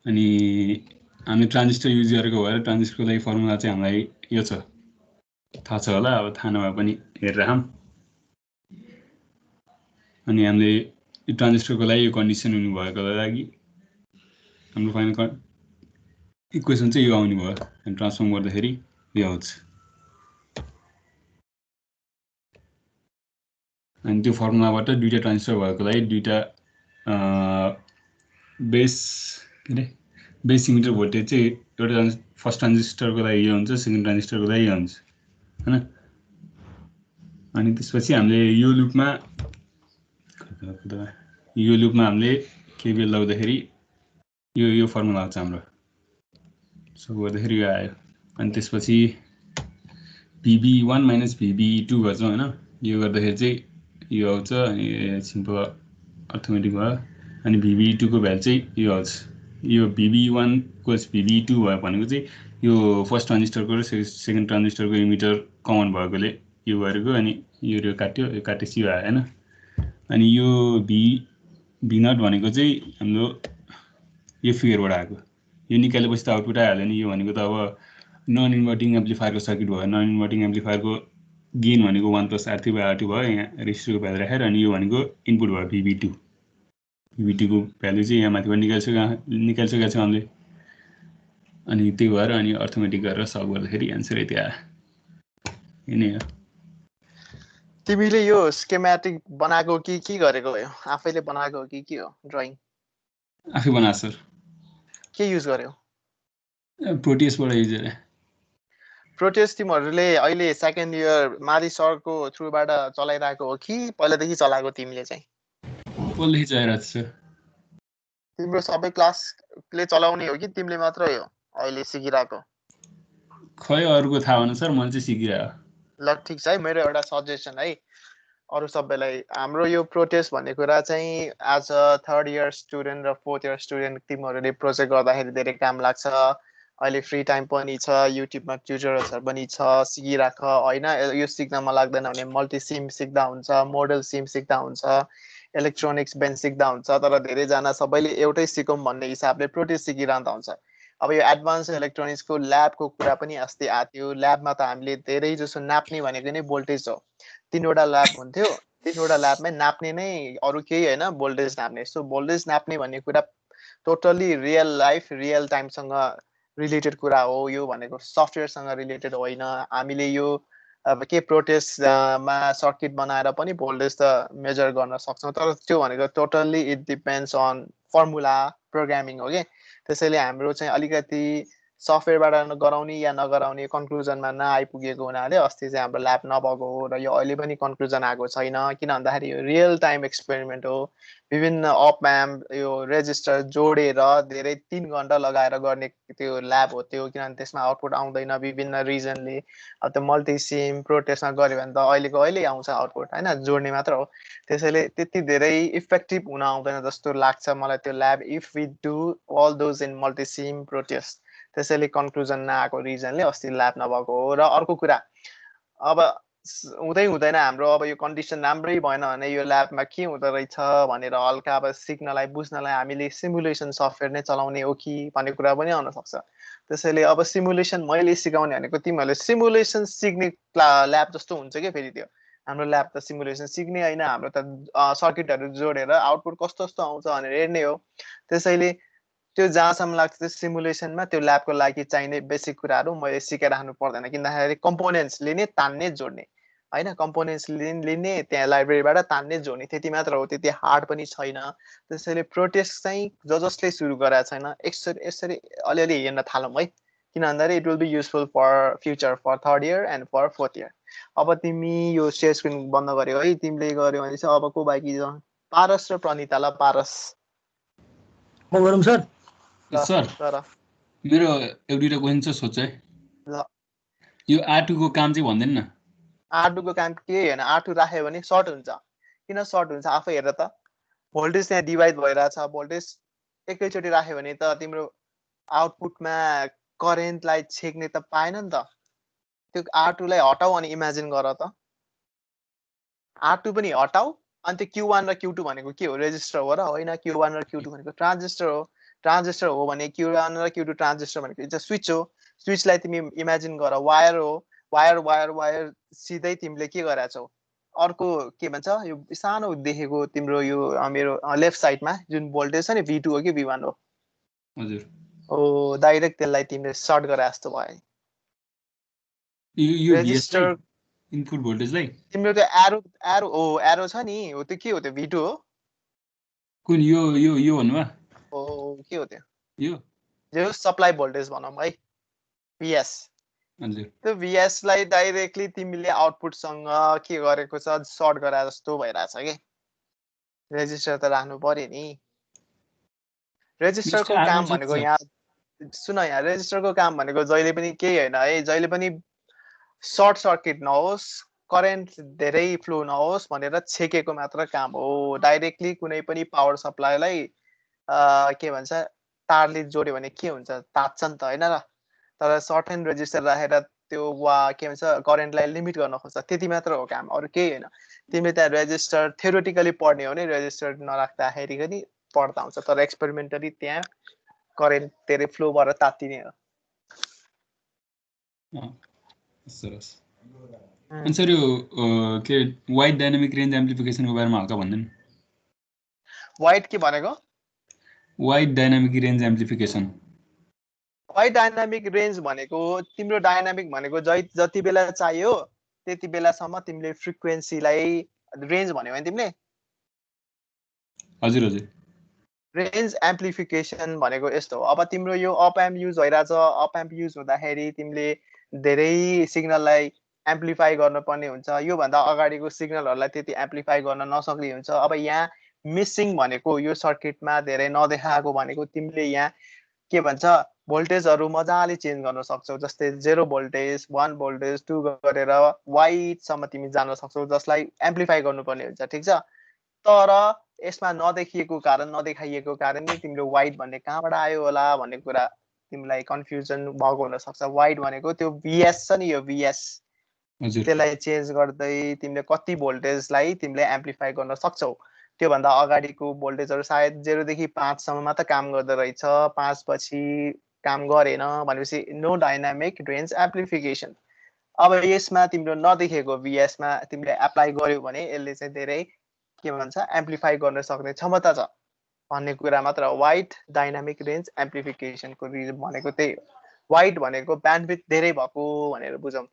अनि हामीले transistor use गरेको भएर ट्रान्जिस्टरको लागि फर्मुला चाहिँ हामीलाई यो छ, थाहा छ होला, अब थाहा नभए पनि हेरिराखौँ। अनि हामीले यो ट्रान्जिस्टरको लागि यो कन्डिसन हुनु भएको लागि हाम्रो फाइनल इक्वेसन चाहिँ यो आउने भयो। अनि ट्रान्सफर्म गर्दाखेरि यो आउँछ। अनि त्यो फर्मुलाबाट दुईटा ट्रान्जिस्टर भएको लागि दुईटा बेस इमिटर भोल्टेज चाहिँ एउटा फर्स्ट ट्रान्जिस्टरको लागि यो हुन्छ, सेकेन्ड ट्रान्जिस्टरको लागि यो हुन्छ हैन। अनि त्यसपछि हामीले यो लुपमा हामीले केबिएल लगाउँदाखेरि यो फर्मुला आउँछ हाम्रो। सो गर्दाखेरि यो आयो। अनि त्यसपछि VB1 माइनस VB2 गर्छौँ हैन। यो गर्दाखेरि चाहिँ यो आउँछ। अनि सिम्पल अर्थमेटिक भयो। अनि VB2 को भ्यालु चाहिँ यो आउँछ। यो VB1 + VB2 भयो भनेको चाहिँ यो फर्स्ट ट्रान्जिस्टरको र सेकेन्ड ट्रान्जिस्टरको इमिटर कमन भएकोले यो गरेको। अनि यो काट्यो, यो काटेपछि यो आयो हैन। अनि यो V0 भनेको चाहिँ हाम्रो यो फिगरबाट आएको। यो निकालेपछि त आउटपुट आइहाल्यो नि। यो भनेको त अब नन इन्भर्टिङ एम्प्लिफायरको सर्किट भयो। नन इन्भर्टिङ एम्प्लिफायरको गेन भनेको 1 + R3/R2 भयो। यहाँ रेजिस्टरको भ्यालु राखेर अनि यो भनेको इनपुट भयो VB2। VB2 को भ्यालु चाहिँ यहाँ माथिबाट निकालिसकेका छौँ हामीले। अनि त्यही भएर अनि अर्थमेटिक गरेर सल्भ गर्दाखेरि एन्सर यति आयो। यिनै हो। तिमीले यो स्केमेटिक बनाएको कि गरेको हो? आफैले बनाएको हो कि हो ड्राइङ? आफै बनाएको सर। के युज गर्यो? प्रोटियसबाट युज गरे। प्रोटियस तिमीहरूले अहिले सेकेन्ड इयर माली सरको थ्रुबाट चलाइरहेको हो कि पहिलादेखि चलाएको तिमीले चाहिँ? पहिलेदेखि चलाइरहेको छ। तिम्रो सबै क्लासले चलाउने हो कि तिमीले मात्रै हो अहिले सिकिरहेको? खै अरूको थाहा भएन सर, मैले चाहिँ सिकिरहेको। ल ठिक छ है। मेरो एउटा सजेसन है अरू सबैलाई। हाम्रो यो प्रोटेस्ट भन्ने कुरा चाहिँ as a third year student र फोर्थ इयर स्टुडेन्ट तिमीहरूले प्रोजेक्ट गर्दाखेरि धेरै काम लाग्छ। अहिले फ्री टाइम पनि छ, युट्युबमा ट्युटोरियल्सहरू पनि छ, सिकिराख होइन। यो सिक्नमा लाग्दैन भने मल्टी सिम सिक्दा हुन्छ, मोडल सिम सिक्दा हुन्छ, इलेक्ट्रोनिक्स बेन्च सिक्दा हुन्छ। तर धेरैजना सबैले एउटै सिकौँ भन्ने हिसाबले प्रोटेस्ट सिकिरहँदा हुन्छ। अब यो एडभान्स इलेक्ट्रोनिक्सको ल्याबको कुरा पनि अस्ति आएको थियो। ल्याबमा त हामीले धेरै जसो नाप्ने भनेको नै भोल्टेज हो। 3वटा ल्याब हुन्थ्यो। 3वटा ल्याबमै नाप्ने नै अरू केही होइन, भोल्टेज नाप्ने। सो भोल्टेज नाप्ने भन्ने कुरा टोटल्ली रियल लाइफ रियल टाइमसँग रिलेटेड कुरा हो। यो भनेको सफ्टवेयरसँग रिलेटेड होइन। हामीले यो अब के प्रोटेस्टमा सर्किट बनाएर पनि भोल्टेज त मेजर गर्न सक्छौँ। तर त्यो भनेको totally it depends on formula programming हो कि। त्यसैले हाम्रो चाहिँ अलिकति सफ्टवेयरबाट गराउने या नगराउने कन्क्लुजनमा नआइपुगेको हुनाले अस्ति चाहिँ हाम्रो ल्याब नभएको हो। र यो अहिले पनि कन्क्लुजन आएको छैन। किन भन्दाखेरि यो रियल टाइम एक्सपेरिमेन्ट हो। विभिन्न अप एम्प यो रेजिस्टर जोडेर धेरै 3 घन्टा लगाएर गर्ने त्यो ल्याब हो त्यो। किनभने त्यसमा आउटपुट आउँदैन विभिन्न रिजनले। अब त्यो मल्टी सिम प्रोटेस्टमा गऱ्यो भने त अहिले आउँछ आउटपुट होइन, जोड्ने मात्र हो। त्यसैले त्यति धेरै इफेक्टिभ हुन आउँदैन जस्तो लाग्छ मलाई त्यो lab if we do all those in multi sim protest. त्यसैले कन्क्लुजन नआएको रिजनले अस्ति ल्याब नभएको हो। र अर्को कुरा अब हुँदैन हाम्रो अब यो कन्डिसन राम्रै भएन भने यो ल्याबमा के हुँदो रहेछ भनेर हल्का अब सिक्नलाई बुझ्नलाई हामीले सिमुलेसन सफ्टवेयर नै चलाउने हो कि भन्ने कुरा पनि आउन सक्छ। त्यसैले अब सिमुलेसन मैले सिकाउने भनेको तिमीहरूले सिमुलेसन सिक्ने ल्याब जस्तो हुन्छ कि फेरि त्यो। हाम्रो ल्याब त सिमुलेसन सिक्ने होइन, हाम्रो त सर्किटहरू जोडेर आउटपुट कस्तो कस्तो आउँछ भनेर हेर्ने हो। त्यसैले त्यो जहाँसम्म लाग्छ त्यो सिमुलेसनमा त्यो ल्याबको लागि चाहिने बेसिक कुराहरू मैले सिकाइराख्नु पर्दैन। किनभने कम्पोनेन्ट्स लिने तान्ने जोड्ने होइन, कम्पोनेन्ट्स लिने त्यहाँ लाइब्रेरीबाट तान्ने जोड्ने त्यति मात्र हो, त्यति हार्ड पनि छैन। त्यसैले प्रोटेस्ट चाहिँ जसले सुरु गरेको छैन यसरी अलिअलि हेर्न थालौँ है। किन भन्दाखेरि it will be useful for future for third year and for fourth year. अब तिमी यो सेयर स्क्रिन बन्द गर्यो है, तिमीले गर्यो भने चाहिँ अब को बाँकी छ? पारस र प्रनितालाई। पारस म गरौँ सर? सर मेरो एउटा क्वेसन छ, सोच है। यो R2 को काम चाहिँ भन्दैन न? R2 को काम के होइन, R2 राख्यो भने सर्ट हुन्छ। किन सर्ट हुन्छ आफै हेर त। भोल्टेज त्यहाँ डिभाइड भइरहेछ। भोल्टेज एकैचोटि राख्यो भने त तिम्रो आउटपुटमा करेन्टलाई छेक्ने त पाएन नि त। त्यो R2 लाई हटाऊ अनि इमेजिन गर त। R2 पनि हटाऊ अनि त्यो Q1 र Q2 भनेको के हो? रेजिस्टर हो र होइन? Q1 र Q2 भनेको ट्रान्जिस्टर हो। ट्रान्जिस्टर हो भने Q1 र Q2 ट्रान्जिस्टर भनेको चाहिँ स्विच हो। स्विचलाई तिमी इमेजिन गर वायर हो, वायर वायर वायर सिधै तिमीले के गरेछौ, अर्को के भन्छ यो सानो देखेको तिम्रो यो मेरो लेफ्ट साइडमा जुन भोल्टेज छ नि V2 हो कि V1 हो, हजुर ओ डाइरेक्ट त्यसलाई तिमीले सर्ट गरे जस्तो भयो। यो रेजिस्टर इनपुट भोल्टेजलाई तिम्रो त्यो एरो एरो हो, एरो छ नि हो, त्यो के हो, त्यो V2 हो। कुन यो भन्नुमा ओ के हो त्यो, यो जो सप्लाई भोल्टेज भनौँ है VS। हजुर त्यो VS लाई डाइरेक्टली तिमीले आउटपुटसँग के गरेको छ सर्ट गरे जस्तो भइरहेछ के। रेजिस्टर त राख्नु पर्यो नि। रेजिस्टरको काम भनेको यहाँ सुन, यहाँ रेजिस्टरको काम भनेको जहिले पनि केही होइन है, जहिले पनि सर्ट सर्किट नहोस्, करेन्ट धेरै फ्लो नहोस् भनेर छेकेको मात्र काम हो। डाइरेक्टली कुनै पनि पावर सप्लाईलाई के भन्छ तारले जोड्यो भने के हुन्छ, तात्छ नि त होइन र। तर सर्टेन रेजिस्टर राखेर त्यो वा के भन्छ करेन्टलाई लिमिट गर्न खोज्छ, त्यति मात्र हो काम, अरू केही होइन। तिमीले त्यहाँ रेजिस्टर थ्योरेटिकली पढ्ने हो भने रेजिस्टर नराख्दाखेरि पनि पढ्दा हुन्छ, तर एक्सपेरिमेन्टली त्यहाँ करेन्ट धेरै फ्लो भएर तात्तिने हो। सरस। अनि सर यो के वाइड डाइनामिक रेन्ज एम्प्लिफिकेसनको बारेमा हल्का भन्दैन। वाइड के भनेको? Wide dynamic range amplification. Wide dynamic range भनेको तिम्रो डाइनामिक भनेको जति बेला चाहियो त्यति बेलासम्म तिमीले फ्रिक्वेन्सीलाई रेन्ज भन्यो भने तिमीले हजुर हजुर रेन्ज एम्प्लिफिकेसन भनेको यस्तो हो। अब तिम्रो यो अप एम्प युज भइरहेछ, अप एम्प युज हुँदाखेरि तिमीले धेरै सिग्नललाई एम्प्लिफाई गर्नुपर्ने हुन्छ, योभन्दा अगाडिको सिग्नलहरूलाई त्यति एम्प्लिफाई गर्न नसक्ने हुन्छ। अब यहाँ मिसिङ भनेको यो सर्किटमा धेरै नदेखाएको भनेको तिमीले यहाँ के भन्छ भोल्टेजहरू मजाले चेन्ज गर्न सक्छौ, जस्तै 0 भोल्टेज 1 भोल्टेज 2 गरेर वाइडसम्म तिमी जान सक्छौ, जसलाई एम्प्लिफाई गर्नुपर्ने हुन्छ, ठिक छ। तर यसमा नदेखिएको कारण नदेखाइएको कारणले तिम्रो वाइड भन्ने कहाँबाट आयो होला भन्ने कुरा तिमीलाई कन्फ्युजन भएको हुन सक्छ। वाइड भनेको त्यो VS छ नि, यो VS त्यसलाई चेन्ज गर्दै तिमीले कति भोल्टेजलाई तिमीले एम्प्लिफाई गर्न सक्छौ। त्योभन्दा अगाडिको भोल्टेजहरू सायद 0 देखि 5 सम्म मात्र काम गर्दो रहेछ, 5 पछि काम गरेन भनेपछि नो डाइनामिक रेन्ज एम्प्लिफिकेसन। अब यसमा तिम्रो नदेखेको VS मा तिमीले एप्लाई गर्यो भने यसले चाहिँ धेरै के भन्छ एम्प्लिफाई गर्न सक्ने क्षमता छ भन्ने कुरा मात्र। वाइड डाइनामिक रेन्ज एम्प्लिफिकेसनको रिजन भनेको त्यही हो। वाइड भनेको ब्यान्डविड्थ धेरै भएको भनेर बुझौँ,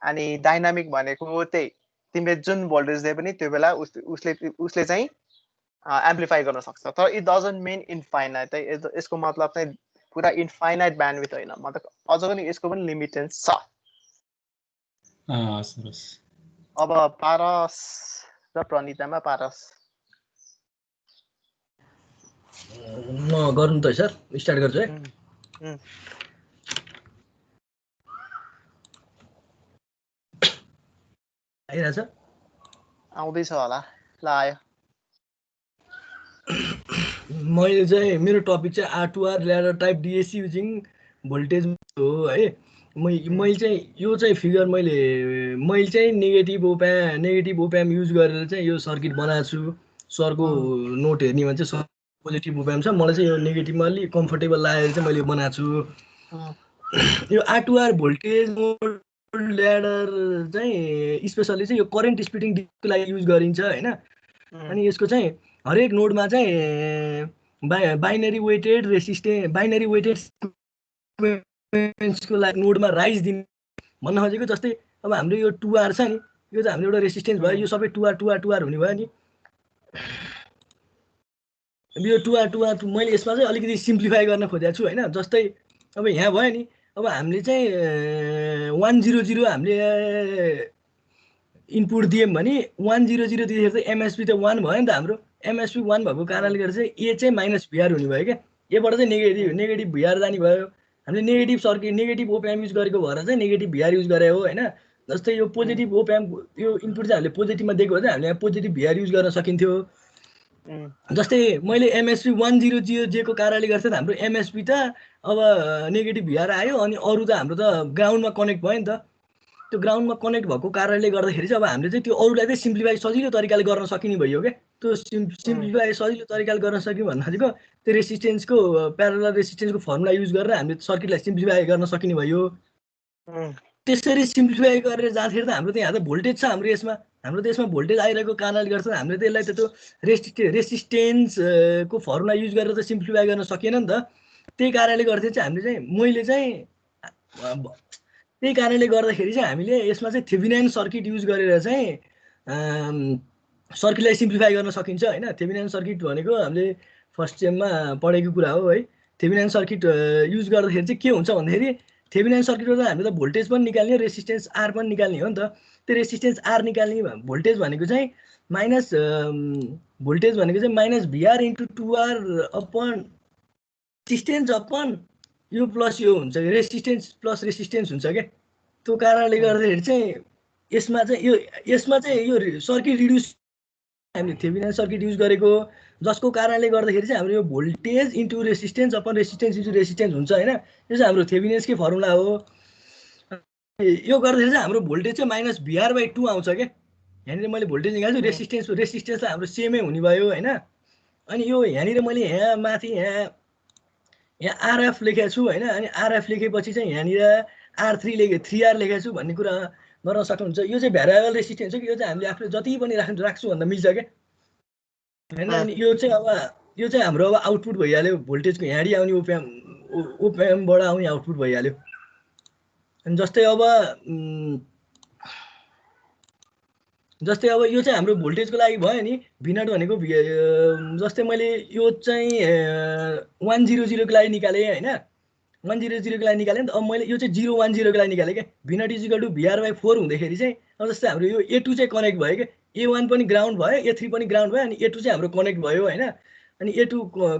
अनि डाइनामिक भनेको त्यही तिमीले जुन भोल्टेज दिए पनि त्यो बेला उसले चाहिँ एम्प्लिफाई गर्न सक्छ। तर इट डजन्ट मिन इन्फाइनाइट है, यसको मतलब चाहिँ पुरा इन्फाइनाइट ब्यान्डविड्थ होइन, मतलब अझ पनि यसको पनि लिमिटेन्स छ। अब पारस र प्रणितामा पारस म गर्नु त सर, स्टार्ट गर्छु है। आइरहेछ? आउँदैछ होला, ल आयो। मैले चाहिँ मेरो टपिक चाहिँ R2R ladder type DAC using voltage हो है। मैले चाहिँ यो चाहिँ फिगर मैले चाहिँ नेगेटिभ ओप्याम युज गरेर चाहिँ यो सर्किट बनाएको छु। सरको नोट हेर्ने भने चाहिँ पोजिटिभ ओप्याम छ, मलाई चाहिँ यो नेगेटिभमा अलिक कम्फर्टेबल लागेर चाहिँ मैले बनाएको छु। यो R2R भोल्टेज ल्याडर चाहिँ स्पेसली चाहिँ यो करेन्ट स्प्लिटिङ डिस्कको लागि युज गरिन्छ होइन। अनि यसको चाहिँ हरेक नोडमा चाहिँ binary weighted resistance, binary weighted को लागि नोडमा राइज दिने भन्न खोजेको। जस्तै अब हाम्रो यो 2R छ नि, यो चाहिँ हाम्रो एउटा रेसिस्टेन्स भयो, यो सबै 2R हुने भयो नि। यो 2R मैले यसमा चाहिँ अलिकति सिम्प्लिफाई गर्न खोजेको छु होइन। जस्तै अब यहाँ भयो नि, अब हामीले चाहिँ 100 हामीले इनपुट दियौँ भने 100 दिँदाखेरि चाहिँ MSB त 1 भयो नि त। हाम्रो MSB 1 भएको कारणले गर्दा चाहिँ ए चाहिँ -VR हुने भयो क्या, एबाट चाहिँ नेगेटिभ VR जाने भयो। हामीले नेगेटिभ सर्किट नेगेटिभ ओप्याम युज गरेको भएर चाहिँ नेगेटिभ VR युज गरे हो होइन। जस्तै यो पोजिटिभ ओप्याम यो इनपुट चाहिँ हामीले पोजिटिभमा दिएको हो, हामीले यहाँ पोजिटिभ VR युज गर्न सकिन्थ्यो। जस्तै मैले MSB 100 को कारणले गर्दा हाम्रो MSB त अब नेगेटिभ VR आयो, अनि अरू त हाम्रो त ग्राउन्डमा कनेक्ट भयो नि त। त्यो ग्राउन्डमा कनेक्ट भएको कारणले गर्दाखेरि चाहिँ अब हामीले चाहिँ त्यो अरूलाई चाहिँ सिम्प्लिफाई सजिलो तरिकाले गर्न सकिने भयो क्या। त्यो सिम्प्लिफाई सजिलो तरिकाले गर्न सक्यौँ भन्दा खोजेको त्यो रेसिस्टेन्सको प्यारलल रेसिस्टेन्सको फर्मुला युज गरेर हामीले सर्किटलाई सिम्प्लिफाई गर्न सकिने भयो। त्यसरी सिम्प्लिफाई गरेर जाँदाखेरि त हाम्रो त्यहाँ त भोल्टेज छ हाम्रो यसमा भोल्टेज आइरहेको कारणले गर्छ हामीले त्यसलाई त त्यो रेसिस्टेन्सको फर्मुला युज गरेर त सिम्प्लिफाई गर्न सकिएन नि त। त्यही कारणले गर्दा चाहिँ हामीले चाहिँ त्यही कारणले गर्दाखेरि चाहिँ हामीले यसमा चाहिँ थेभेनिन सर्किट युज गरेर चाहिँ सर्किटलाई सिम्प्लिफाई गर्न सकिन्छ हैन। थेभेनिन सर्किट भनेको हामीले फर्स्ट सेममा पढेको कुरा हो है। थेभेनिन सर्किट युज गर्दाखेरि चाहिँ के हुन्छ भन्दाखेरि थेभेनिन सर्किटबाट हामीले त भोल्टेज पनि निकाल्ने हो रेसिस्टेन्स आर पनि निकाल्ने हो नि त। त्यो रेसिस्टेन्स आर निकाल्ने भोल्टेज भनेको चाहिँ माइनस भिआर इन्टु 2आर अपन रेसिस्टेन्स अपन यो प्लस यो हुन्छ रेसिस्टेन्स प्लस रेसिस्टेन्स हुन्छ क्या। त्यो कारणले गर्दाखेरि चाहिँ यसमा चाहिँ यो सर्किट रिड्युस हामीले थेभेनिन सर्किट युज गरेको जसको कारणले गर्दाखेरि चाहिँ हाम्रो यो voltage into resistance upon resistance into resistance हुन्छ हैन। यो चाहिँ हाम्रो थेभेनिन्सकै फर्मुला हो। यो गर्दाखेरि चाहिँ हाम्रो भोल्टेज चाहिँ माइनस भिआर/2 आउँछ क्या। यहाँनिर मैले भोल्टेज निकाल्छु रेसिस्टेन्सलाई हाम्रो सेमै हुने भयो हैन। अनि यो यहाँनिर मैले यहाँ माथि यहाँ आरएफ लेखेको छु हैन। अनि आरएफ लेखेपछि चाहिँ यहाँनिर R3 3R लेखेको छु भन्ने कुरा गर्न सक्नुहुन्छ। यो चाहिँ भ्यारिएबल रेसिस्टेन्स हो कि यो चाहिँ हामीले आफूले जति पनि राख्छु भन्दा मिल्छ क्या हैन। अनि यो चाहिँ हाम्रो अब आउटपुट भइहाल्यो भोल्टेजको यहाँडी आउने ओपएमबाट आउने आउटपुट भइहाल्यो। अनि जस्तै अब यो चाहिँ हाम्रो भोल्टेजको लागि भयो नि V0 भनेको जस्तै मैले यो चाहिँ 100 को लागि निकालेँ हैन। 100 को लागि निकालेँ नि त। अब मैले यो चाहिँ 010 को लागि निकालेँ क्या। V0 = VR/4 हुँदाखेरि चाहिँ अब जस्तै हाम्रो यो A2 चाहिँ कनेक्ट भयो क्या। A1 पनि ग्राउन्ड भयो A3 पनि ग्राउन्ड भयो अनि A2 चाहिँ हाम्रो कनेक्ट भयो हैन। अनि A2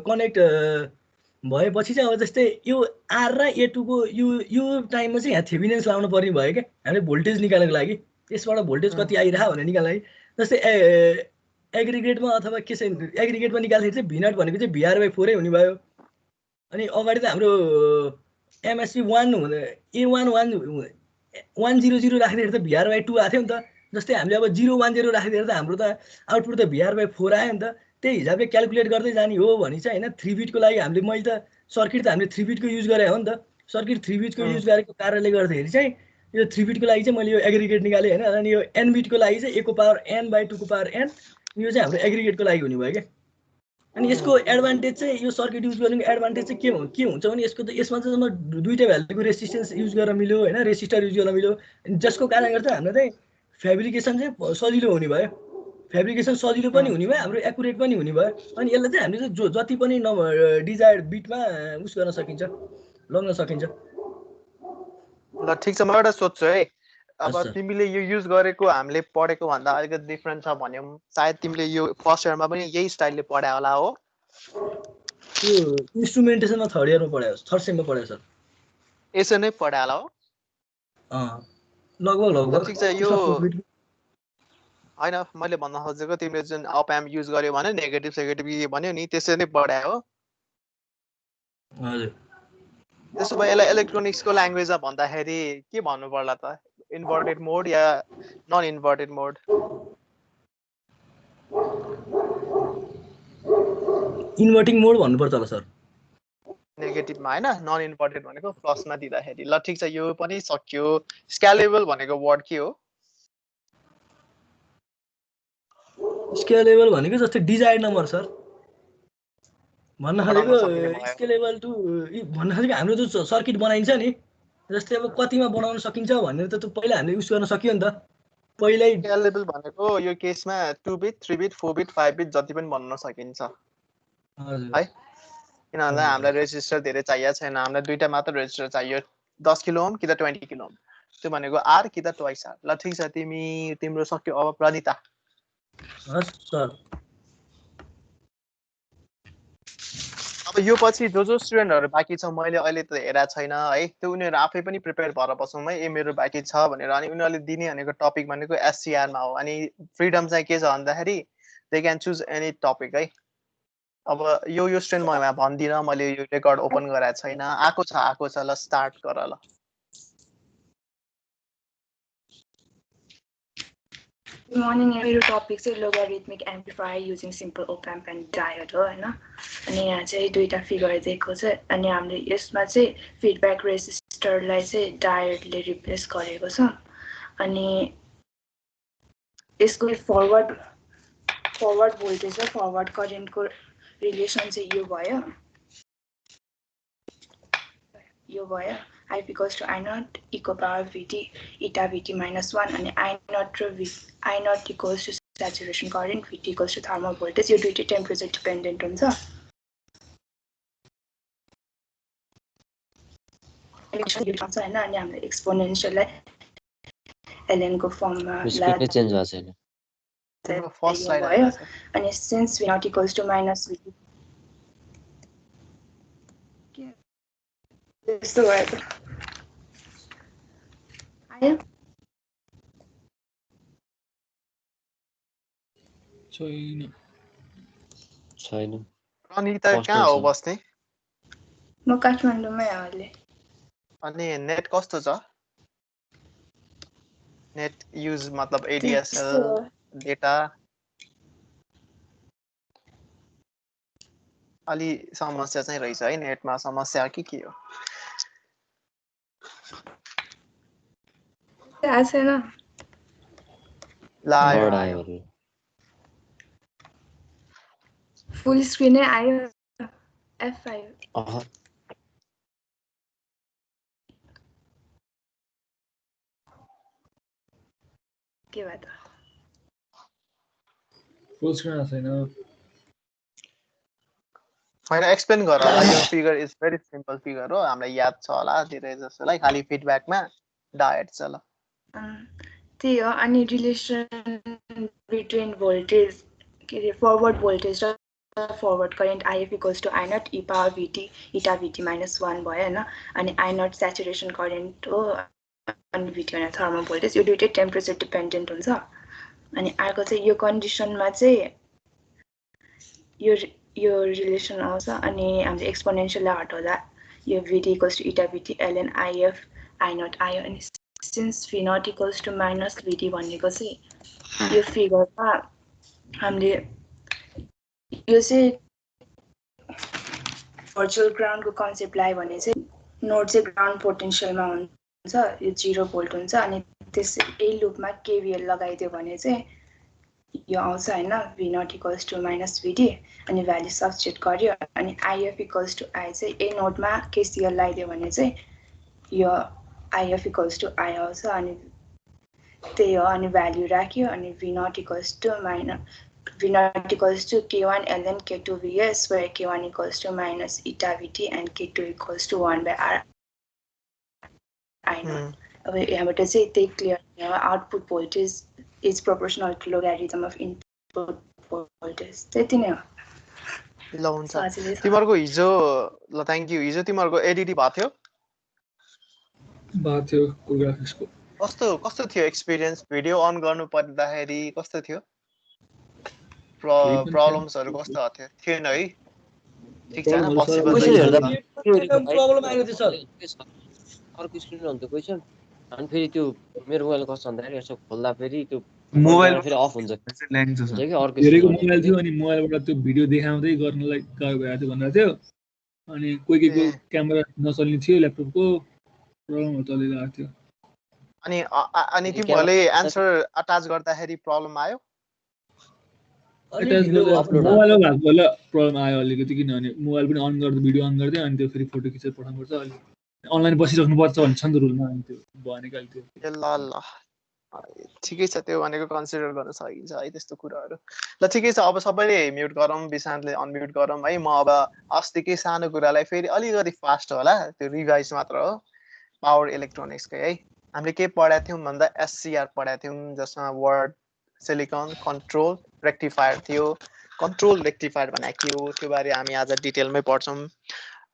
कनेक्ट भएपछि चाहिँ अब जस्तै यो R र A2 को यो टाइममा चाहिँ यहाँ थेभेनिन्स लाउनु पर्ने भयो क्या हामीले भोल्टेज निकाल्नको लागि। यसबाट भोल्टेज कति आइरहा भनेर निकाल्न लागि जस्तै एग्रिगेटमा अथवा के चाहिँ एग्रिगेटमा निकाल्दाखेरि चाहिँ V0 भनेको चाहिँ VR/4 हुने भयो। अनि अगाडि त हाम्रो MSB 1 हुँदा A1 100 राख्दाखेरि त VR/2 आथ्यो नि त। जस्तै हामीले अब 010 राख्दाखेरि त हाम्रो त आउटपुट त VR/4 आयो नि त। त्यही हिसाबले क्याल्कुलेट गर्दै जाने हो भने चाहिँ हैन 3 बिटको लागि हामीले मैले त सर्किट त हामीले 3 बिटको युज गरे हो नि त। सर्किट 3 बिटको युज गरेको कारणले गर्दाखेरि चाहिँ यो 3 बिटको लागि चाहिँ मैले यो एग्रिगेट निकालेँ हैन। अनि यो n बिटको लागि चाहिँ a को पावर n/2 को पावर n यो चाहिँ हाम्रो एग्रिगेटको लागि हुने भयो क्या। अनि यसको एडभान्टेज चाहिँ यो सर्किट युज गर्नुको एडभान्टेज चाहिँ के हुन्छ भने यसमा चाहिँ दुईटै भ्यालुको रेसिस्टेन्स युज गर्न मिल्यो हैन। रेसिस्टर युज गर्न मिल्यो जसको कारणले गर्दा हामीलाई चाहिँ फेब्रिकेसन चाहिँ सजिलो हुने भयो। फेब्रिकेसन सजिलो पनि हुने भयो हाम्रो एकुरेट पनि हुने भयो। अनि यसलाई चाहिँ हामीले जति पनि डिजायर्ड बिटमा उस गर्न सकिन्छ लग्न सकिन्छ। ल ठीक छ। म एउटा सोध्छु है। अब तिमीले यो युज गरेको हामीले पढेको भन्दा अलिकति डिफरेन्ट छ भन्यौ। सायद तिमीले यो फर्स्ट इयरमा पनि यही स्टाइलले पढायो होला हो। त्यो इन्स्ट्रुमेन्टेसनमा थर्ड इयरमा पढायो थर्ड सेममा पढायो सर। यसो नै पढायो होला हो। लगभग ठीक छ। यो हैन मैले भन्न खोजेको तिमीले जुन अप एम्प युज गर्यो भने नेगेटिभ सेगेटिभ के भन्यो नि त्यसरी नै पढायो हो। हजुर। त्यसो भए यसलाई इलेक्ट्रोनिक्सको ल्याङ्ग्वेजमा भन्दाखेरि के भन्नु पर्ला त? इन्भर्टेड मोड या नन इन्भर्टेड मोड? इन्भर्टिङ मोड भन्नुपर्छ होला सर। नेगेटिभमा हैन नन इन्भर्टेड भनेको प्लसमा दिँदाखेरि। ल ठीक छ यो पनि सक्यो। स्केलेबल भनेको वर्ड के हो? स्केलेबल भनेको जस्तै डिजायर्ड नम्बर सर। भन्न खोजेको स्केलेबल टु भन्न खोजेको हाम्रो जो सर्किट बनाइन्छ नि जस्तै अब कतिमा बनाउन सकिन्छ भनेर त त्यो पहिला हामीले युज गर्न सक्यो नि त। पहिल्यै स्केलेबल भनेको यो केसमा 2 बिट 3 बिट 4 बिट 5 बिट जति पनि बनाउन सकिन्छ है। किनभने हामीलाई रेजिस्टर धेरै चाहिएको छैन। हामीलाई दुईटा मात्र रेजिस्टर चाहियो 10 किलो ओम कि त 20 किलो ओम। त्यो भनेको R कि त ट्वाइस R। ल ठीक छ तिम्रो सक्यो। अब प्रणिता। हस् सर। अब यो पछि जो स्टुडेन्टहरु बाँकी छ मैले अहिले त हेरा छैन है। त्यो उनीहरु आफै पनि प्रिपेयर भएर बसौँ है। ए मेरो बाँकी छ भनेर। अनि उनीहरुले दिने भनेको टपिक भनेको SCR मा हो। अनि फ्रिडम चाहिँ के छ भन्दाखेरि they can choose any topic है। अब यो स्टुडेन्ट म भन्दिन मैले यो रेकर्ड ओपन गराएको छैन। आको छ ल स्टार्ट गर ल। Good morning. मेरो टपिक चाहिँ logarithmic amplifier using simple op amp and diode हो हैन अनि यहाँ चाहिँ दुईटा फिगर दिएको छ अनि हामीले यसमा चाहिँ फिडब्याक रेजिस्टरलाई चाहिँ डायोडले रिप्लेस गरेको छ अनि यसको फरवर्ड भोल्टेज र फरवर्ड करेन्टको रिलेसन चाहिँ यो भयो I equals to I naught equal power Vt eta Vt minus 1 and I naught equals to saturation current Vt equals to thermal voltage. You do it temperature dependent on the exponential ln को form change भएको छैन first slide and since V naught equals to minus Vt यस्तो भयो आयो छैन अनिता कहाँ हो बस्ने म काठमाडौँमै हो अहिले अनि नेट कस्तो छ नेट युज मतलब एडीएसएल डेटा अलि समस्या चाहिँ रहेछ है नेटमा समस्या के हो थाहा छैन लायो फुल स्क्रिन आयो F5 के भयो त फुल स्क्रिन छैन होइन एक्सप्लेन गर होला यो figure is very simple figure हो हामीलाई याद छ होला धेरै जसोलाई खाली फिडब्याकमा डायोड छ ल त्यही हो अनि रिलेसन बिट्विन भोल्टेज के अरे फरवर्ड भोल्टेज र forward current IF equals to I naught e power Vt eta Vt minus 1 भयो हैन अनि I naught saturation current हो अनि Vt भने थर्मल भोल्टेज यो दुईटै टेम्परेचर डिपेन्डेन्ट हुन्छ अनि अर्को चाहिँ यो कन्डिसनमा चाहिँ यो रिलेसन आउँछ अनि हामीले एक्सपोनेन्शियललाई हटाउँदा यो Vt equals to eta Vt ln IF I naught आयो अनि since V naught equals to minus Vt भनेको चाहिँ यो फिगरमा हामीले यो चाहिँ भर्चुअल ग्राउन्डको कन्सेप्ट ल्यायो भने चाहिँ नोड चाहिँ ग्राउन्ड पोटेन्शियलमा हुन्छ यो 0 भोल्ट हुन्छ अनि त्यसै लुपमा केवीएल लगाइदियो भने चाहिँ यो आउँछ हैन V naught equals to minus Vt अनि भ्यालु सब्स्टिट्युट गर्यो अनि IF equals to I चाहिँ ए नोडमा KCL लगाइदियो भने चाहिँ यो IF equals to I आउँछ अनि त्यही हो अनि भ्यालु राख्यो अनि V naught equals to K1 ln K2 Vs where K1 equals to minus eta Vt and K2 equals to 1 by R I naught. अब यहाँबाट चाहिँ त्यही clear output voltage is proportional to logarithm of input voltage त्यति नै हो ल हुन्छ तिमीहरुको हिजो ल थ्यांक यू हिजो तिमीहरुको एडिटी भएको थियो कोरियोग्राफिक्सको कस्तो थियो एक्सपीरियन्स भिडियो अन गर्नु पर्दाखेरि कस्तो थियो प्रब्लम्सहरु कस्तो थियो थिएन है ठीक छैन पोसिबल प्रब्लम आएको थियो सर अर्को स्क्रिन हुन्छ क्वेशन अनि फेरि त्यो मेरो मोबाइल कस्तो भन्दाखेरि यसो खोल्दा फेरि त्यो मोबाइल फेरि अफ हुन्छ ल्याङ्ग्वेज छ कि अर्को धेरैको मोबाइल थियो अनि मोबाइलबाट त्यो भिडियो देखाउँदै गर्नलाई गाह्रो भएको थियो भनेर थियो अनि कोहीको क्यामेरा नचल्ने थियो ल्यापटपको प्रब्लमहरु चलिरहेको थियो अनि तिमीहरुले आन्सर अट्याच गर्दाखेरि प्रब्लम आयो अट्याच गर्दा मोबाइलमा भएको बेला प्रब्लम आयो अलिकति किनभने मोबाइल पनि अन गर्दा भिडियो अन गर्दै अनि त्यो फेरि फोटो खिचेर पठाउनुपर्छ अलि अनलाइन बसिराख्नु पर्छ भन्छ नि त रुलमा अनि त्यो भनेको अलि त्यो ल ठिकै छ त्यो भनेको कन्सिडर गर्न सकिन्छ है त्यस्तो कुराहरु ल ठिकै छ अब सबैले म्युट गरौँ विशान्तले अनम्युट गरौँ है म अब अस्तिकै सानो कुरालाई फेरि अलिकति फास्ट होला त्यो रिभाइज मात्र हो पावर इलेक्ट्रोनिक्सकै है हामीले के पढाएको थियौं भन्दा एससीआर पढाएको थियौं जसमा वर्ड सिलिकन कन्ट्रोल रेक्टिफायर थियो कन्ट्रोल रेक्टिफायर भनेको के हो त्यो बारे हामी आज डिटेलमै पढ्छौं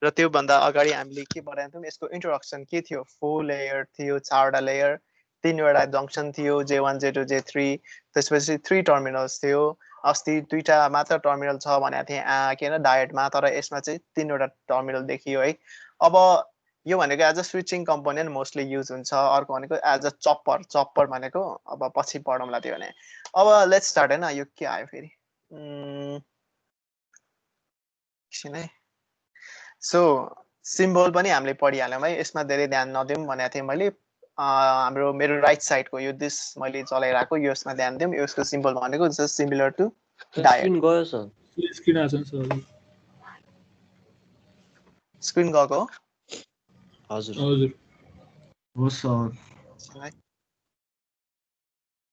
र त्यो भन्दा अगाडि हामीले के पढाएको थियौं यसको इन्ट्रोडक्सन के थियो 4 लेयर थियो 4 वटा लेयर 3 वटा जंक्सन थियो J1 J2 J3 त्यसपछि 3 टर्मिनल्स थियो अस्ति दुईटा मात्र टर्मिनल छ भनेको थिए के हैन डायोडमा तर यसमा चाहिँ 3 वटा टर्मिनल देखियो है अब यो भनेको as a switching component mostly use हुन्छ। अर्को भनेको एज अ चप्पर भनेको अब पछि पढौँला त्यो भने। अब लेट्स स्टार्ट होइन, यो के आयो फेरि एकछिन है। सो सिम्बल पनि हामीले पढिहाल्यौँ है, यसमा धेरै ध्यान नदिउँ भनेको थिएँ मैले। हाम्रो मेरो राइट साइडको यो दिस मैले चलाइरहेको यसमा ध्यान दिउँ। यसको सिम्बल भनेको just similar to diode. Screen गयो सर, स्क्रिन आएको छ सर, स्क्रिन गएको हो? हजुर हजुर हो सर।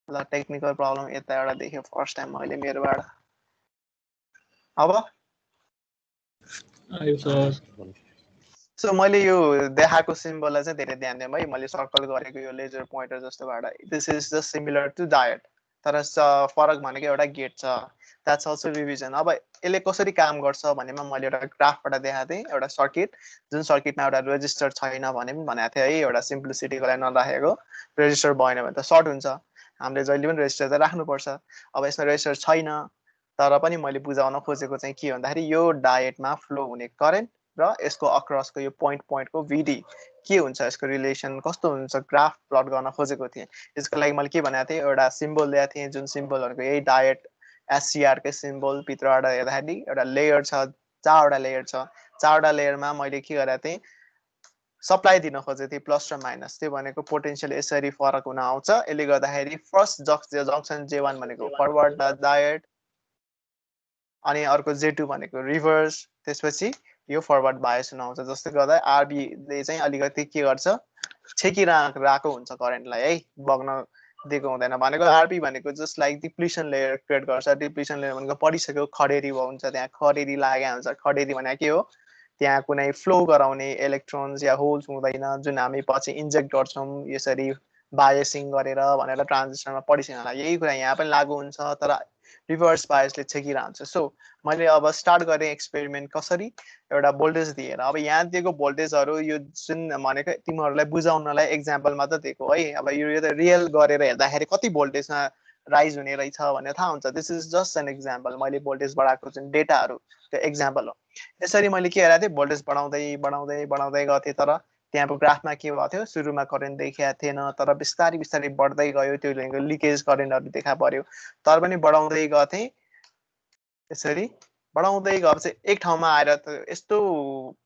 ल टेक्निकल प्रब्लम यता एउटा देख्यो फर्स्ट टाइम मैले मेरोबाट। अब आयो सर। सो मैले यो देखाएको सिम्बललाई चाहिँ धेरै ध्यान दिउँ है। मैले सर्कल गरेको यो लेजर पोइन्टर जस्तोबाट this is just similar to diode, तर फरक भनेको एउटा गेट छ। That's also revision. अब यसले कसरी काम गर्छ भनेमा मैले एउटा ग्राफबाट देखाएको थिएँ, एउटा सर्किट जुन सर्किटमा एउटा रेजिस्टर छैन भने पनि भनेको थिएँ है, एउटा सिम्प्लिसिटीको लागि नराखेको। रेजिस्टर भएन भने त सर्ट हुन्छ, हामीले जहिले पनि रेजिस्टर चाहिँ राख्नुपर्छ। अब यसमा रेजिस्टर छैन तर पनि मैले बुझाउन खोजेको चाहिँ के भन्दाखेरि यो डायटमा फ्लो हुने करेन्ट र यसको अक्रसको यो पोइन्टको भिडी के हुन्छ, यसको रिलेसन कस्तो हुन्छ, ग्राफ प्लट गर्न खोजेको थिएँ। यसको लागि मैले के भनेको थिएँ, एउटा सिम्बल ल्याएको थिएँ जुन सिम्बलहरूको यही डायट एससिआरकै सिम्बल भित्रबाट हेर्दाखेरि एउटा लेयर छ, 4वटा लेयर छ। 4वटा लेयरमा मैले के गरेको थिएँ, सप्लाई दिन खोजेको थिएँ प्लस र माइनस। त्यो भनेको पोटेन्सियल यसरी फरक हुन आउँछ। यसले गर्दाखेरि फर्स्ट जङ्सन J1 भनेको फरवर्ड डायट, अनि अर्को J2 भनेको रिभर्स, त्यसपछि यो फरवर्ड बायस हुन आउँछ। जस्तै गर्दा आरबीले चाहिँ अलिकति के गर्छ, छेकिरहेको हुन्छ करेन्टलाई है, बग्न दिएको हुँदैन। भनेको आरबी भनेको जस्ट लाइक डिप्लिसन लेयर क्रिएट गर्छ। डिप्लिसन लेयर भनेको पढिसक्यो, खडेरी हुन्छ, त्यहाँ खडेरी लागेको हुन्छ। खडेरी भनेको के हो, त्यहाँ कुनै फ्लो गराउने इलेक्ट्रोन्स या होल्स हुँदैन जुन हामी पछि इन्जेक्ट गर्छौँ यसरी बायसिङ गरेर भनेर ट्रान्जिस्टरमा पढिसक्यो होला। यही कुरा यहाँ पनि लागु हुन्छ, तर रिभर्स बायसले छेकिरहन्छ। सो मैले अब स्टार्ट गरेँ एक्सपेरिमेन्ट कसरी, एउटा भोल्टेज दिएर। अब यहाँ दिएको भोल्टेजहरू यो जुन भनेको तिमीहरूलाई बुझाउनलाई एक्जाम्पल मात्र दिएको है। अब यो त रियल गरेर हेर्दाखेरि कति भोल्टेजमा राइज हुने रहेछ भनेर थाहा हुन्छ। This is just an example, मैले भोल्टेज बढाएको जुन डेटाहरू त्यो एक्जाम्पल हो। यसरी मैले के गरेको थिएँ, भोल्टेज बढाउँदै बढाउँदै बढाउँदै गएको थिएँ, तर त्यहाँको ग्राफमा के भएको थियो, सुरुमा करेन्ट देखाएको थिएन, तर बिस्तारै बिस्तारै बढ्दै गयो। त्यो लिकेज करेन्टहरू देखा पर्यो, तर पनि बढाउँदै गएको थिएँ। यसरी बढाउँदै गएपछि एक ठाउँमा आएर त यस्तो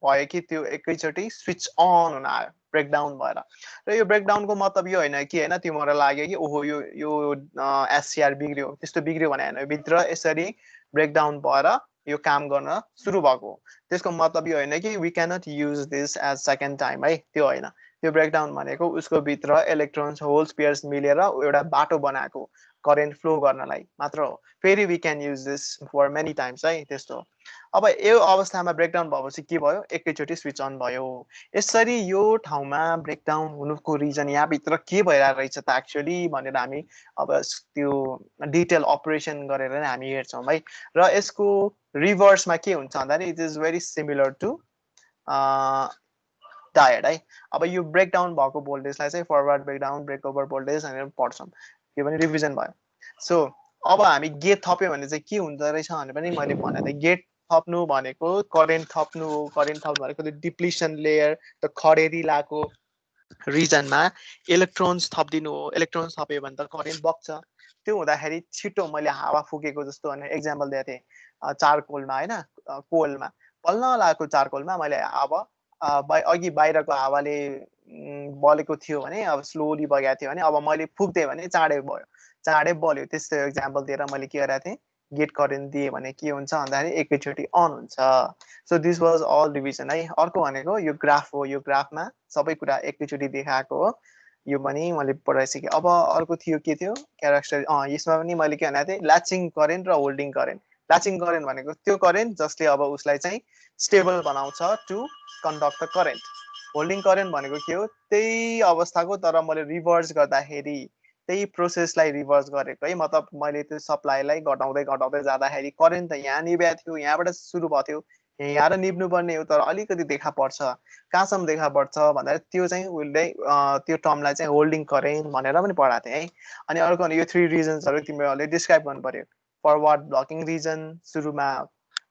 भयो कि त्यो एकैचोटि स्विच अन हुन आयो, ब्रेकडाउन भएर। र यो ब्रेकडाउनको मतलब यो होइन कि होइन तिमीहरूलाई लाग्यो कि ओहो यो एससिआर बिग्रियो, त्यस्तो बिग्रियो भने होइन। भित्र यसरी ब्रेकडाउन भएर यो काम गर्न सुरु भएको। त्यसको मतलब यो होइन कि we cannot use this as second time है, त्यो होइन। त्यो ब्रेकडाउन भनेको उसको भित्र इलेक्ट्रोन्स होल्स पेयर्स मिलेर एउटा बाटो बनाएको करेन्ट फ्लो गर्नलाई मात्र हो। फेरि we can use this for many times है, त्यस्तो। अब यो अवस्थामा ब्रेकडाउन भएपछि के भयो, एकैचोटि स्विच अन भयो। यसरी यो ठाउँमा ब्रेकडाउन हुनुको रिजन यहाँभित्र के भइरहेको रहेछ त एक्चुअली भनेर हामी अब त्यो डिटेल अपरेसन गरेर नै हामी हेर्छौँ है। र यसको रिभर्समा के हुन्छ भन्दाखेरि it is very similar to diode है। अब यो ब्रेकडाउन भएको भोल्टेजलाई चाहिँ फरवर्ड ब्रेकडाउन ब्रेकओभर भोल्टेज भनेर पढ्छौँ, यो पनि रिभिजन भयो। सो अब हामी गेट थप्यो भने चाहिँ के हुँदो रहेछ भने पनि मैले भनेको थिएँ, गेट थप्नु भनेको करेन्ट थप्नु हो। करेन्ट थप्नु भनेको त्यो डिप्लिसन लेयर, त्यो खडेरी लागेको रिजनमा इलेक्ट्रोन्स थपिदिनु हो। इलेक्ट्रोन्स थप्यो भने त करेन्ट बग्छ। त्यो हुँदाखेरि छिटो मैले हावा फुकेको जस्तो भने एक्जाम्पल दिएको थिएँ, चारकोलमा होइन, कोलमा बल्ल लागेको चारकोलमा मैले अब अघि बाहिरको हावाले बलेको थियो भने, अब स्लोली बगेको थियो भने, अब मैले फुक्दिएँ भने चाँडै भयो, चाँडै बल्यो। त्यस्तो एक्जाम्पल दिएर मैले के गरेको थिएँ, गेट करेन्ट दिएँ भने के हुन्छ भन्दाखेरि एकैचोटि अन हुन्छ। So this was all revision है। अर्को भनेको यो ग्राफ हो, यो ग्राफमा सबै कुरा एकैचोटि देखाएको हो। यो पनि मैले पढाइसकेँ। अब अर्को थियो के थियो क्यारेक्टर, यसमा पनि मैले के भनेको थिएँ, ल्याचिङ करेन्ट र होल्डिङ करेन्ट। ल्याचिङ करेन्ट भनेको त्यो करेन्ट जसले अब उसलाई चाहिँ स्टेबल बनाउँछ to conduct the current. Holding current भनेको के हो, त्यही अवस्थाको तर मैले रिभर्स गर्दाखेरि त्यही प्रोसेसलाई रिभर्स गरेको है। मतलब मैले त्यो सप्लाईलाई घटाउँदै घटाउँदै जाँदाखेरि करेन्ट त यहाँ निभ्या थियो, यहाँबाट सुरु भएको थियो, यहाँ आएर निभ्नु पर्ने हो, तर अलिकति देखा पर्छ। कहाँसम्म देखा पर्छ भन्दाखेरि त्यो चाहिँ उसले त्यो टर्मलाई चाहिँ होल्डिङ करेन्ट भनेर पनि पढाएको थिएँ है। अनि अर्को यो 3 रिजन्सहरू तिमीहरूले डिस्क्राइब गर्नु पर्यो। फरवर्ड ब्लकिङ रिजन, सुरुमा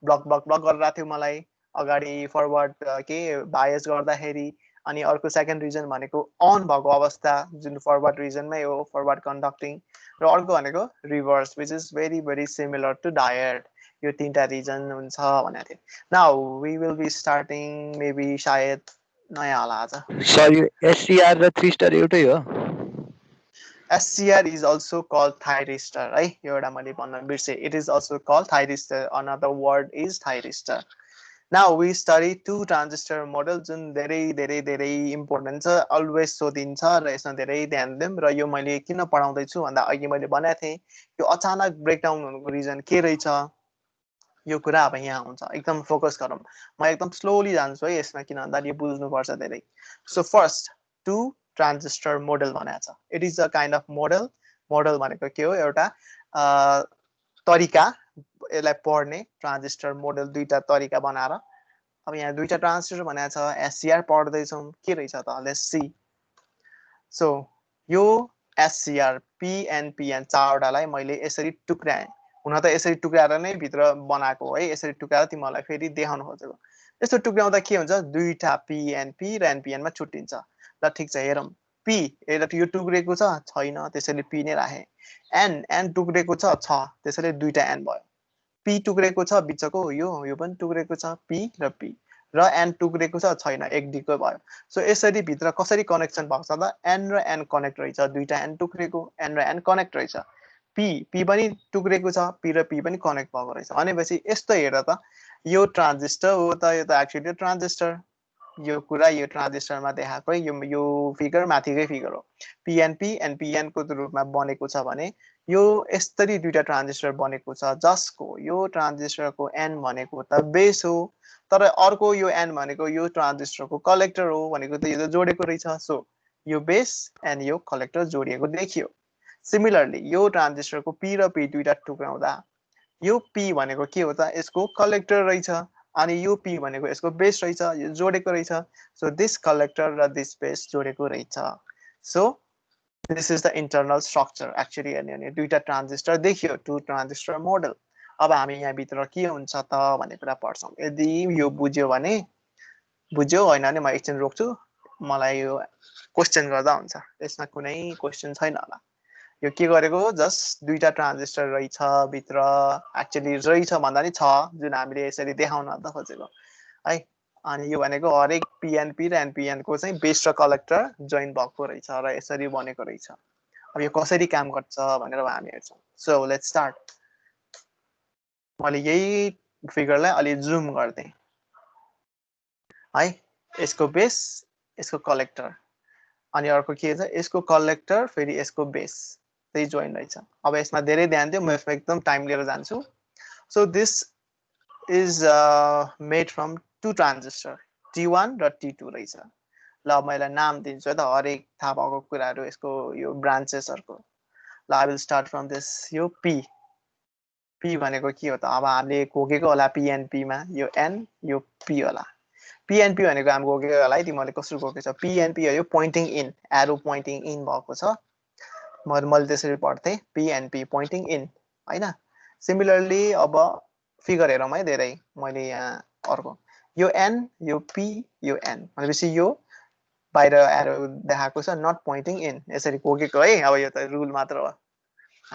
ब्लक गरेर थियो मलाई, अगाडि फरवर्ड के बायस गर्दाखेरि, अनि अर्को सेकेन्ड रिजन भनेको अन भएको अवस्था जुन फरवर्ड रिजनमै हो फरवर्ड कन्डक्टिङ र अर्को भनेको reverse which is very very similar to diode यो तीनटा रिजन हुन्छ भनेको थिएँ now we will be starting maybe सायद नयाँ होला आज सर यो एससीआर र 3 स्टार एउटै हो SCR is also called thyristor है यो एउटा मैले भन्न बिर्से it is also called thyristor another word is thyristor now we study two transistor model जुन धेरै धेरै धेरै इम्पोर्टेन्ट छ अलवेज सोधिन्छ र यसमा धेरै ध्यान दिउँ र यो मैले किन पढाउँदै छु भन्दा अघि मैले भनेको थिएँ यो अचानक ब्रेकडाउन हुनुको रिजन के रहेछ यो कुरा अब यहाँ हुन्छ एकदम फोकस गरौँ म एकदम स्लोली जान्छु है यसमा किन भन्दा यो बुझ्नुपर्छ धेरै so first two transistor model भनेको छ it is a kind of model model भनेको के हो एउटा तरिका यसलाई पढ्ने ट्रान्जिस्टर मोडल दुईटा तरिका बनाएर अब यहाँ दुईटा ट्रान्जिस्टर भनेको छ एससीआर पढ्दैछौँ के रहेछ त लेट्स सी सो यो एससीआर पिएनपिएन चारवटालाई मैले यसरी टुक्राएँ हुन त यसरी टुक्राएर नै भित्र बनाएको हो है यसरी टुक्राएर तिमीहरूलाई फेरि देखाउनु खोजेको यस्तो टुक्राउँदा के हुन्छ दुईटा पिएनपी र एनपिएनमा छुट्टिन्छ ल ठिक छ हेरौँ पी एउटा यो टुक्रेको छ छैन त्यसैले पी नै राखेँ एन टुक्रेको छ त्यसैले दुईटा एन भयो पी टुक्रेको छ बिचको यो पनि टुक्रेको छ पी र पी र एन टुक्रेको छ छैन एक डिको भयो सो यसरी भित्र कसरी कनेक्सन भएको छ त एन र एन कनेक्ट रहेछ दुईटा एन टुक्रेको एन र एन कनेक्ट रहेछ पी पनि टुक्रेको छ पी र पी पनि कनेक्ट भएको रहेछ भनेपछि यस्तो हेर त यो ट्रान्जिस्टर हो त यो त एक्चुअली ट्रान्जिस्टर यो कुरा यो ट्रान्जिस्टरमा देखाएको यो फिगर माथिकै फिगर हो पिएनपी एनपिएनको रूपमा बनेको छ भने यो यसरी दुईटा ट्रान्जिस्टर बनेको छ जसको यो ट्रान्जिस्टरको एन भनेको त बेस हो तर अर्को यो एन भनेको यो ट्रान्जिस्टरको कलेक्टर हो भनेको त यो जोडेको रहेछ सो यो बेस एन्ड यो कलेक्टर जोडिएको देखियो सिमिलरली यो ट्रान्जिस्टरको पी र पी दुईटा टुक्राउँदा यो पी भनेको के हो त यसको कलेक्टर रहेछ अनि यो पी भनेको यसको बेस रहेछ यो जोडेको रहेछ सो दिस कलेक्टर र दिस बेस जोडेको रहेछ so this is the internal structure actually अनि दुईटा ट्रान्जिस्टर देखियो टु ट्रान्जिस्टर मोडल अब हामी यहाँ भित्र के हुन्छ त भन्ने कुरा पढ्छौँ यदि यो बुझ्यो भने बुझ्यो होइन भने म एकछिन रोक्छु मलाई यो क्वेसन गर्दा हुन्छ यसमा कुनै क्वेसन छैन होला यो के गरेको जस्ट दुईटा ट्रान्जिस्टर रहेछ भित्र एक्चुअली रहेछ भन्दा नि छ जुन हामीले यसरी देखाउन त खोजेको है अनि यो भनेको हरेक पिएनपी र एनपिएनको चाहिँ बेस र कलेक्टर जोइन भएको रहेछ र यसरी बनेको रहेछ अब यो कसरी काम गर्छ भनेर हामी हेर्छौँ सो लेट्स स्टार्ट मैले यही फिगरलाई अलि जुम गर्दै है यसको बेस यसको कलेक्टर अनि अर्को के छ यसको कलेक्टर फेरि यसको बेस त्यही जोइन रहेछ अब यसमा धेरै ध्यान दियो म यसमा एकदम टाइम लिएर जान्छु so this is made from two transistor T1 र T2 रहेछ ल म यसलाई नाम दिन्छु है त हरेक थाहा भएको कुराहरू यसको यो ब्रान्चेसहरूको ल I will start from this यो पी भनेको के हो त अब हामीले घोकेको होला पिएनपीमा यो एन यो पी होला पिएनपी भनेको हामी घोकेको होला है तिमीहरूले कसरी घोकेको छ पिएनपी हो यो pointing in arrow pointing in भएको छ मैले त्यसरी पढ्थेँ पिएनपी पोइन्टिङ इन होइन सिमिलरली अब फिगर हेरौँ है धेरै मैले यहाँ अर्को यो एन यो पी यो एन भनेपछि यो बाहिर एरो देखाएको छ नट पोइन्टिङ इन यसरी घोकेको है अब यो त रुल मात्र हो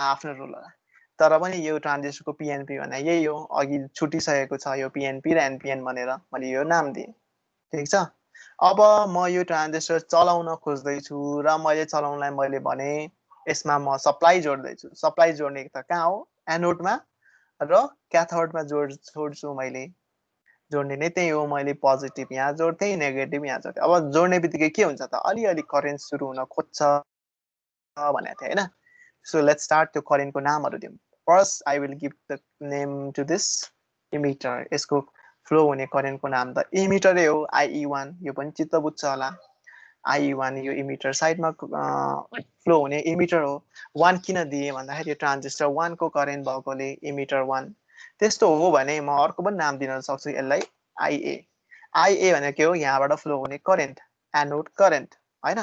आफ्नो रुल होला तर पनि यो ट्रान्जिस्टरको पिएनपी भने यही हो अघि छुटिसकेको छ यो पिएनपी र एनपिएन भनेर मैले यो नाम दिएँ ठिक छ अब म यो ट्रान्जिस्टर चलाउन खोज्दैछु र मैले चलाउनलाई मैले भने यसमा म सप्लाई जोड्दैछु सप्लाई जोड्ने त कहाँ हो एनोडमा र क्याथोडमा जोड्छु मैले जोड्ने नै त्यही हो मैले पोजिटिभ यहाँ जोड्थेँ नेगेटिभ यहाँ जोड्थेँ अब जोड्ने बित्तिकै के हुन्छ त अलिअलि करेन्ट सुरु हुन खोज्छ भनेको थिएँ होइन सो लेट्स स्टार्ट त्यो करेन्टको नामहरू दिउँ first I will give the name to this emitter यसको फ्लो हुने करेन्टको नाम त इमिटरै हो IE1 यो पनि चित्त बुझ्छ होला IE1 यो इमिटर साइडमा फ्लो हुने इमिटर हो 1 किन दिएँ भन्दाखेरि ट्रान्जिस्टर 1 को करेन्ट भएकोले इमिटर 1 त्यस्तो हो भने म अर्को पनि नाम दिन सक्छु यसलाई IA भनेको के हो यहाँबाट फ्लो हुने करेन्ट एनोड करेन्ट होइन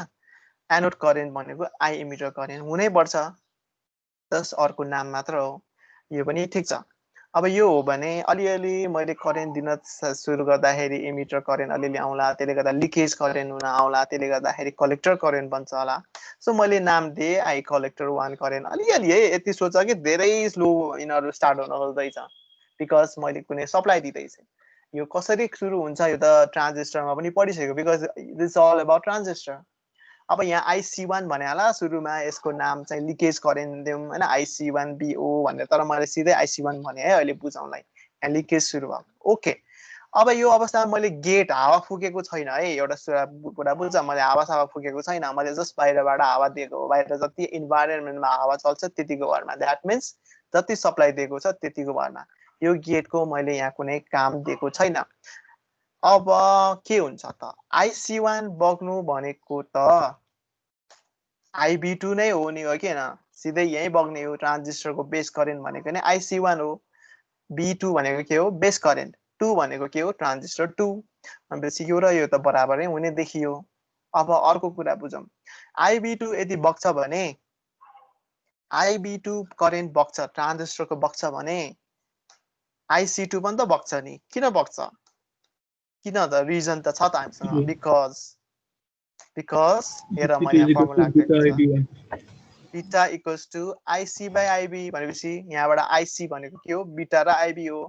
एनोड करेन्ट भनेको आई इमिटर करेन्ट हुनै पर्छ जस अर्को नाम मात्र हो यो पनि ठिक छ अब यो हो भने अलिअलि मैले करेन्ट दिन सुरु गर्दाखेरि इमिटर करेन्ट अलिअलि आउला, त्यसले गर्दा लिकेज करेन्ट हुन आउला, त्यसले गर्दाखेरि कलेक्टर करेन्ट बन्छ होला। सो मैले नाम दिएँ आई कलेक्टर 1 करेन्ट। अलिअलि है यति सोच कि धेरै स्लो यिनीहरू स्टार्ट हुन खोज्दैछ बिकज मैले कुनै सप्लाई दिँदैछ। यो कसरी सुरु हुन्छ यो त ट्रान्जिस्टरमा पनि पढिसक्यो because this all about transistor. अब यहाँ IC1 भने होला सुरुमा यसको नाम चाहिँ लिकेज करेन्ट दिउँ होइन IC1BO भनेर, तर मैले सिधै IC1 भने है अहिले बुझाउनलाई। यहाँ लिकेज सुरु भयो। ओके, अब यो अवस्थामा मैले गेट हावा फुकेको छैन है, एउटा कुरा बुझ्छ, मैले हावा फुकेको छैन, मैले जस्ट बाहिरबाट हावा दिएको हो। बाहिर जति इन्भाइरोमेन्टमा हावा चल्छ त्यतिको भरमा, द्याट मिन्स जति सप्लाई दिएको छ त्यतिको भरमा। यो गेटको मैले यहाँ कुनै काम दिएको छैन। अब के हुन्छ त, IC1 बग्नु भनेको त IB2 नै हो नि, हो कि होइन? सिधै यहीँ बग्ने हो। ट्रान्जिस्टरको बेस करेन्ट भनेको नै IC1 हो। B2 भनेको के हो? Base current. 2 भनेको के हो? ट्रान्जिस्टर 2। भनेपछि यो र यो त बराबरै हुने देखियो। अब अर्को कुरा बुझौँ। IB2 यदि बग्छ भने IB2 करेन्ट बग्छ, ट्रान्जिस्टरको बग्छ भने IC2 पनि त बग्छ नि। किन बग्छ? किन त रिजन त छ त हामीसँग, बिकज हेर मैले यहाँ formula beta equals to IC/IB भनेपछि यहाँबाट IC भनेको के हो? बीटा र IB हो।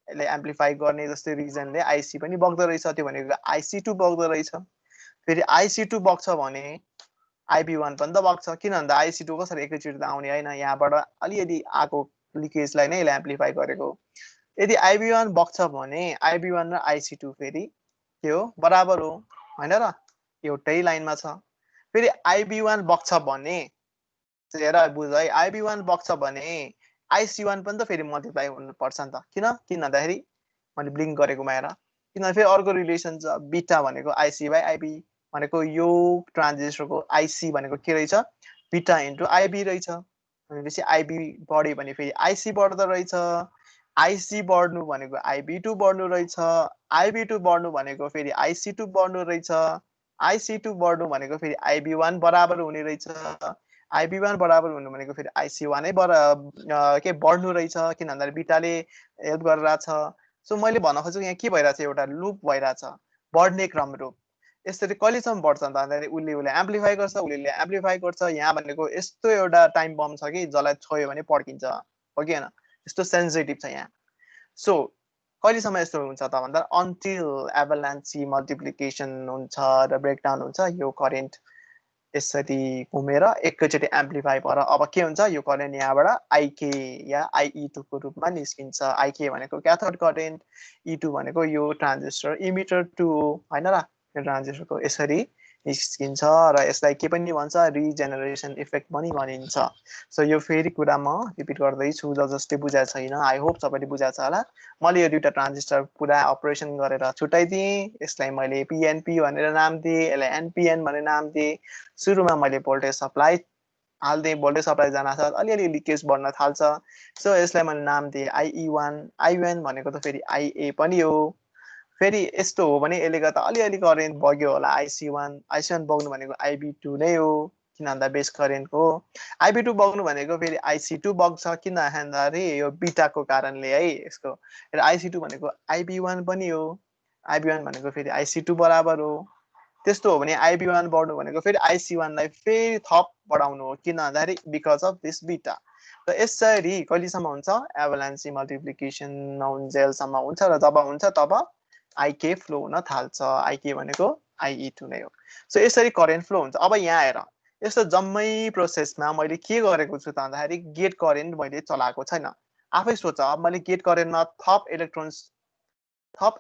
यसले एम्प्लिफाई गर्ने जस्तै रिजनले IC पनि बग्दो रहेछ, त्यो भनेको IC2 बग्दो रहेछ। फेरि IC2 बग्छ भने IB1 पनि त बग्छ। किन भन्दा IC2 कसरी एकैचोटि त आउने होइन, यहाँबाट अलिअलि आएको लिकेजलाई नै यसले एम्प्लिफाई गरेको। यदि IB1 बग्छ भने IB1 र IC2 फेरि के हो? बराबर हो होइन र? एउटै लाइनमा छ। फेरि IB1 बग्छ भने हेर बुझ है, IB1 बग्छ भने IC1 पनि त फेरि मल्टिप्लाई हुनुपर्छ नि त। किन भन्दाखेरि मैले ब्लिङ्क गरेकोमा हेर, किनभने फेरि अर्को रिलेसन छ, बीटा भनेको IC/IB भनेको यो ट्रान्जिस्टरको IC भनेको के रहेछ? बीटा इन्टु IB रहेछ। भनेपछि IB बढ्यो भने फेरि IC बढ्दो रहेछ, IC बढ्नु भनेको IB2 बढ्नु रहेछ, IB2 बढ्नु भनेको फेरि IC2 बढ्नु रहेछ, IC2 बढ्नु भनेको फेरि IB1 बराबर हुने रहेछ, IB1 बराबर हुनु भनेको फेरि IC1 नै बढ्नु रहेछ। किन भन्दाखेरि बीटाले हेल्प गरिरहेछ। सो मैले भन्न खोजेको यहाँ के भइरहेछ, एउटा लुप भइरहेछ, बढ्ने क्रम लुप। यसरी कहिलेसम्म बढ्छ त भन्दाखेरि उसले एम्प्लिफाई गर्छ, उसले एम्प्लिफाई गर्छ। यहाँ भनेको यस्तो एउटा टाइम बम छ कि जसलाई छोयो भने पड्किन्छ, हो कि होइन? यस्तो सेन्सिटिभ छ यहाँ। सो कहिलेसम्म यस्तो हुन्छ त भन्दा अन्टिल एभालान्सी मल्टिप्लिकेसन हुन्छ र ब्रेकडाउन हुन्छ, यो करेन्ट यसरी घुमेर एकैचोटि एम्प्लिफाई भएर अब के हुन्छ, यो करेन्ट यहाँबाट IK या IE2 को रूपमा निस्किन्छ। IK भनेको क्याथोड करेन्ट, E2 भनेको यो ट्रान्जिस्टर इमिटर 2 हो होइन र? यो ट्रान्जिस्टरको यसरी निस्किन्छ र यसलाई के पनि भन्छ? रिजेनेरेसन इफेक्ट पनि भनिन्छ। सो यो फेरि कुरा म रिपिट गर्दैछु, जसले बुझाएको छैन। आई होप सबैले बुझाएको छ होला। मैले यो दुईवटा ट्रान्जिस्टर पुरा अपरेसन गरेर छुट्याइदिएँ। यसलाई मैले PNP भनेर नाम दिएँ, यसलाई NPN भनेर नाम दिएँ। सुरुमा मैले भोल्टेज सप्लाई हाल्दिएँ, भोल्टेज सप्लाई जान साथ अलिअलि लिकेज बढ्न थाल्छ। सो यसलाई मैले नाम दिएँ IE1। IE1 भनेको त फेरि IA पनि हो। फेरि यस्तो हो भने यसले गर्दा अलिअलि करेन्ट बग्यो होला IC1। IC1 बग्नु भनेको IB2 नै हो, किन भन्दा बेस करेन्टको। IB2 बग्नु भनेको फेरि IC2 बग्छ, किन भन्दाखेरि यो बीटाको कारणले है यसको। र IC2 भनेको IB1 पनि हो, IB1 भनेको फेरि IC2 बराबर हो। त्यस्तो हो भने IB1 बढ्नु भनेको फेरि IC1 लाई फेरि थप बढाउनु हो, किन भन्दाखेरि बिकज अफ दिस बीटा। र यसरी कहिलेसम्म हुन्छ? एभालान्सी मल्टिप्लिकेसन नहुन्जेलसम्म हुन्छ, र जब हुन्छ तब IK फ्लो हुन थाल्छ। IK भनेको IE2 नै हो। सो यसरी करेन्ट फ्लो हुन्छ। अब यहाँ हेर, यस्तो जम्मै प्रोसेसमा मैले के गरेको छु त भन्दाखेरि गेट करेन्ट मैले चलाएको छैन। आफै सोच, अब मैले गेट करेन्टमा थप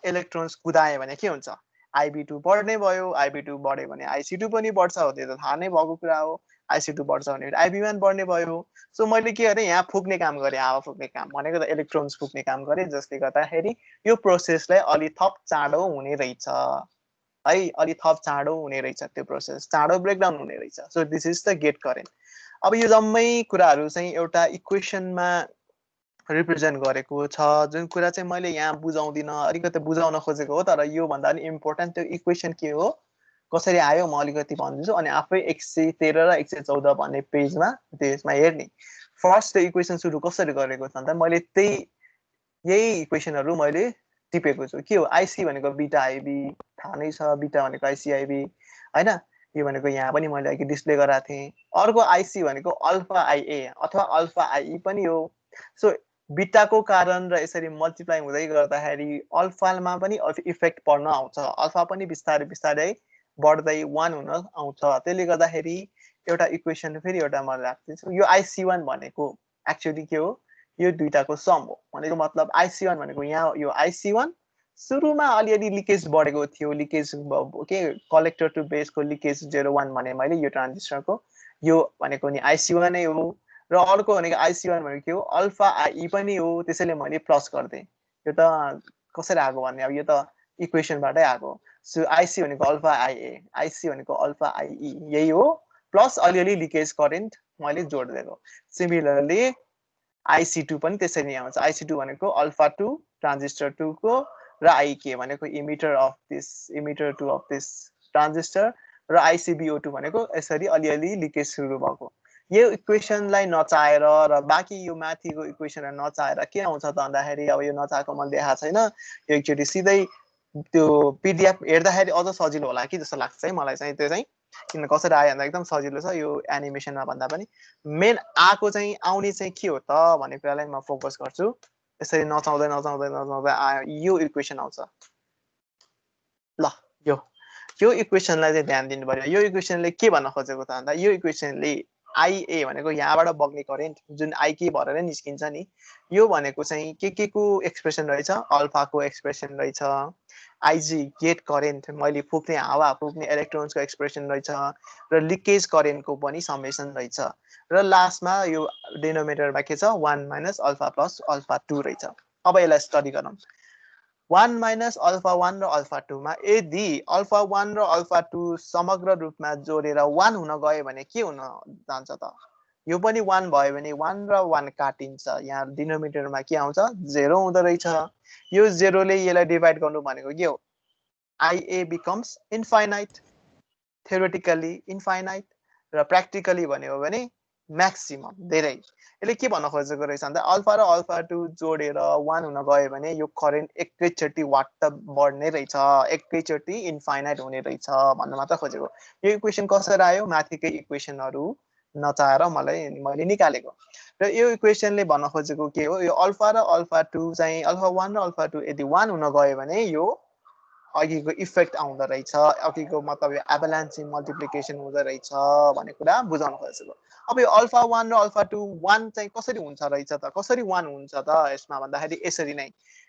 इलेक्ट्रोन्स कुदाएँ भने के हुन्छ? IB2 बढ्ने भयो, IB2 बढ्यो भने IC2 पनि बढ्छ, हो त्यो त थाहा नै भएको कुरा हो। IC2 बढ्छ भने IB1 बढ्ने भयो। सो मैले के गरेँ, यहाँ फुक्ने काम गरेँ, हावा फुक्ने काम भनेको त इलेक्ट्रोन्स फुक्ने काम गरेँ, जसले गर्दाखेरि यो प्रोसेसलाई अलि थप चाँडो हुने रहेछ है, अलि थप चाँडो हुने रहेछ, त्यो प्रोसेस चाँडो ब्रेकडाउन हुने रहेछ। So this is the gate current. अब यो जम्मै कुराहरू चाहिँ एउटा इक्वेसनमा रिप्रेजेन्ट गरेको छ, जुन कुरा चाहिँ मैले यहाँ बुझाउँदिनँ, अलिकति बुझाउन खोजेको हो। तर योभन्दा पनि इम्पोर्टेन्ट त्यो इक्वेसन के हो, कसरी आयो, म अलिकति भनिदिन्छु। अनि आफै 113 र 114 भन्ने पेजमा त्यसमा हेर्ने। फर्स्ट त्यो इक्वेसन सुरु कसरी गरेको छ भन्दा मैले त्यही यही इक्वेसनहरु मैले टिपेको छु। के हो आइसी भनेको बीटा आइबी थाहा नै छ, बीटा भनेको आइसी आइबी हैन। यो भनेको यहाँ पनि मैले अघि डिस्प्ले गराएको थिएँ। अर्को आइसी भनेको अल्फा आइए अथवा अल्फा आइई पनि हो। सो बीटाको कारण र यसरी मल्टिप्लाई हुँदै गर्दाखेरि अल्फामा पनि इफेक्ट पर्न आउँछ। अल्फा पनि बिस्तारै बिस्तारै बढ्दै 1 हुन आउँछ। त्यसले गर्दाखेरि एउटा इक्वेसन फेरि एउटा म राख्छु। यो आइसी1 भनेको एक्चुअली के हो, यो दुईटाको सम हो। भनेको मतलब आइसी1 भनेको यहाँ यो आइसी1 सुरुमा अलिअलि लिकेज बढेको थियो, लिकेज के कलेक्टर टु बेसको लिकेज 01 भने मैले यो ट्रान्जिस्टरको, यो भनेको नि आइसी1 नै हो। र अर्को भनेको आइसी1 भनेको के हो, अल्फा आइई पनि हो। त्यसैले मैले प्लस गर्दै। यो त कसरी आएको भन्ने, अब यो त इक्वेसनबाटै आएको। सो आइसी भनेको अल्फा आइए, आइसी भनेको अल्फा आइई, यही हो। प्लस अलिअलि लिकेज करेन्ट मैले जोडिदिएको। सिमिलरली आइसी2 पनि त्यसरी नै आउँछ। आइसी2 भनेको अल्फा 2 ट्रान्जिस्टर 2 को र आइके भनेको emitter of this, emitter 2 of this transistor, र आइसीबीओ2 भनेको यसरी अलिअलि लिकेज सुरु भएको। यो इक्वेसनलाई नचाहेर र बाँकी यो माथिको इक्वेसनलाई नचाहेर के आउँछ त भन्दाखेरि, अब यो नचाहेको मैले देखाएको छैन, यो एकचोटि सिधै त्यो पिडिएफ हेर्दाखेरि अझ सजिलो होला कि जस्तो लाग्छ है मलाई चाहिँ। त्यो चाहिँ किन कसरी आयो भन्दा एकदम सजिलो छ यो एनिमेसनमा भन्दा पनि। मेन आएको चाहिँ आउने चाहिँ के हो त भन्ने कुरालाई म फोकस गर्छु। यसरी नचाउँदै नचाउँदै नचाउँदै आयो, यो इक्वेसन आउँछ। ल यो इक्वेसनलाई चाहिँ ध्यान दिनु पर्यो। यो इक्वेसनले के भन्न खोजेको त भन्दा, यो इक्वेसनले आइए भनेको यहाँबाट बग्ने करेन्ट जुन आइके भएर निस्किन्छ नि, यो भनेको चाहिँ के को एक्सप्रेसन रहेछ, अल्फाको एक्सप्रेसन रहेछ। आइजी गेट करेन्ट मैले फुक्ने हावा फुक्ने इलेक्ट्रोन्सको एक्सप्रेसन रहेछ, र लिकेज करेन्टको पनि समेसन रहेछ। र लास्टमा यो डिनोमिनेटरमा के छ, 1 माइनस अल्फा प्लस अल्फा 2 रहेछ। अब यसलाई स्टडी गरौँ। 1 माइनस अल्फा 1 र अल्फा 2 मा यदि अल्फा 1 र अल्फा 2 समग्र रूपमा जोडेर 1 हुन गयो भने के हुन जान्छ त, यो पनि 1 भयो भने 1 र 1 काटिन्छ। यहाँ डिनोमिनेटरमा के आउँछ, 0 हुँदो रहेछ। यो 0 ले यसलाई डिभाइड गर्नु भनेको के हो, आइए बिकम्स इन्फाइनाइट, थ्योरेटिकली इन्फाइनाइट, र प्र्याक्टिकली भन्यो भने म्याक्सिमम, धेरै। यसले के भन्न खोजेको रहेछ भन्दा, अल्फा र अल्फा 2 जोडेर 1 हुन गयो भने यो करेन्ट एकैचोटि वाट बढ्ने रहेछ, एकैचोटि इन्फाइनाइट हुने रहेछ भन्न मात्र खोजेको। यो इक्वेसन कसरी आयो, माथिकै इक्वेसनहरू नचाहेर मैले निकालेको। र यो इक्वेसनले भन्न खोजेको के हो, यो अल्फा र अल्फा 2 चाहिँ अल्फा 1 र अल्फा 2 यदि 1 हुन गयो भने यो अघिको इफेक्ट आउँदो रहेछ, अघिको मतलब यो एभालान्च मल्टिप्लिकेसन हुँदो रहेछ भन्ने कुरा बुझाउन खोजेको। अब यो अल्फा 1 र अल्फा 2 1 चाहिँ कसरी हुन्छ रहेछ त, कसरी 1 हुन्छ त यसमा भन्दाखेरि यसरी नै,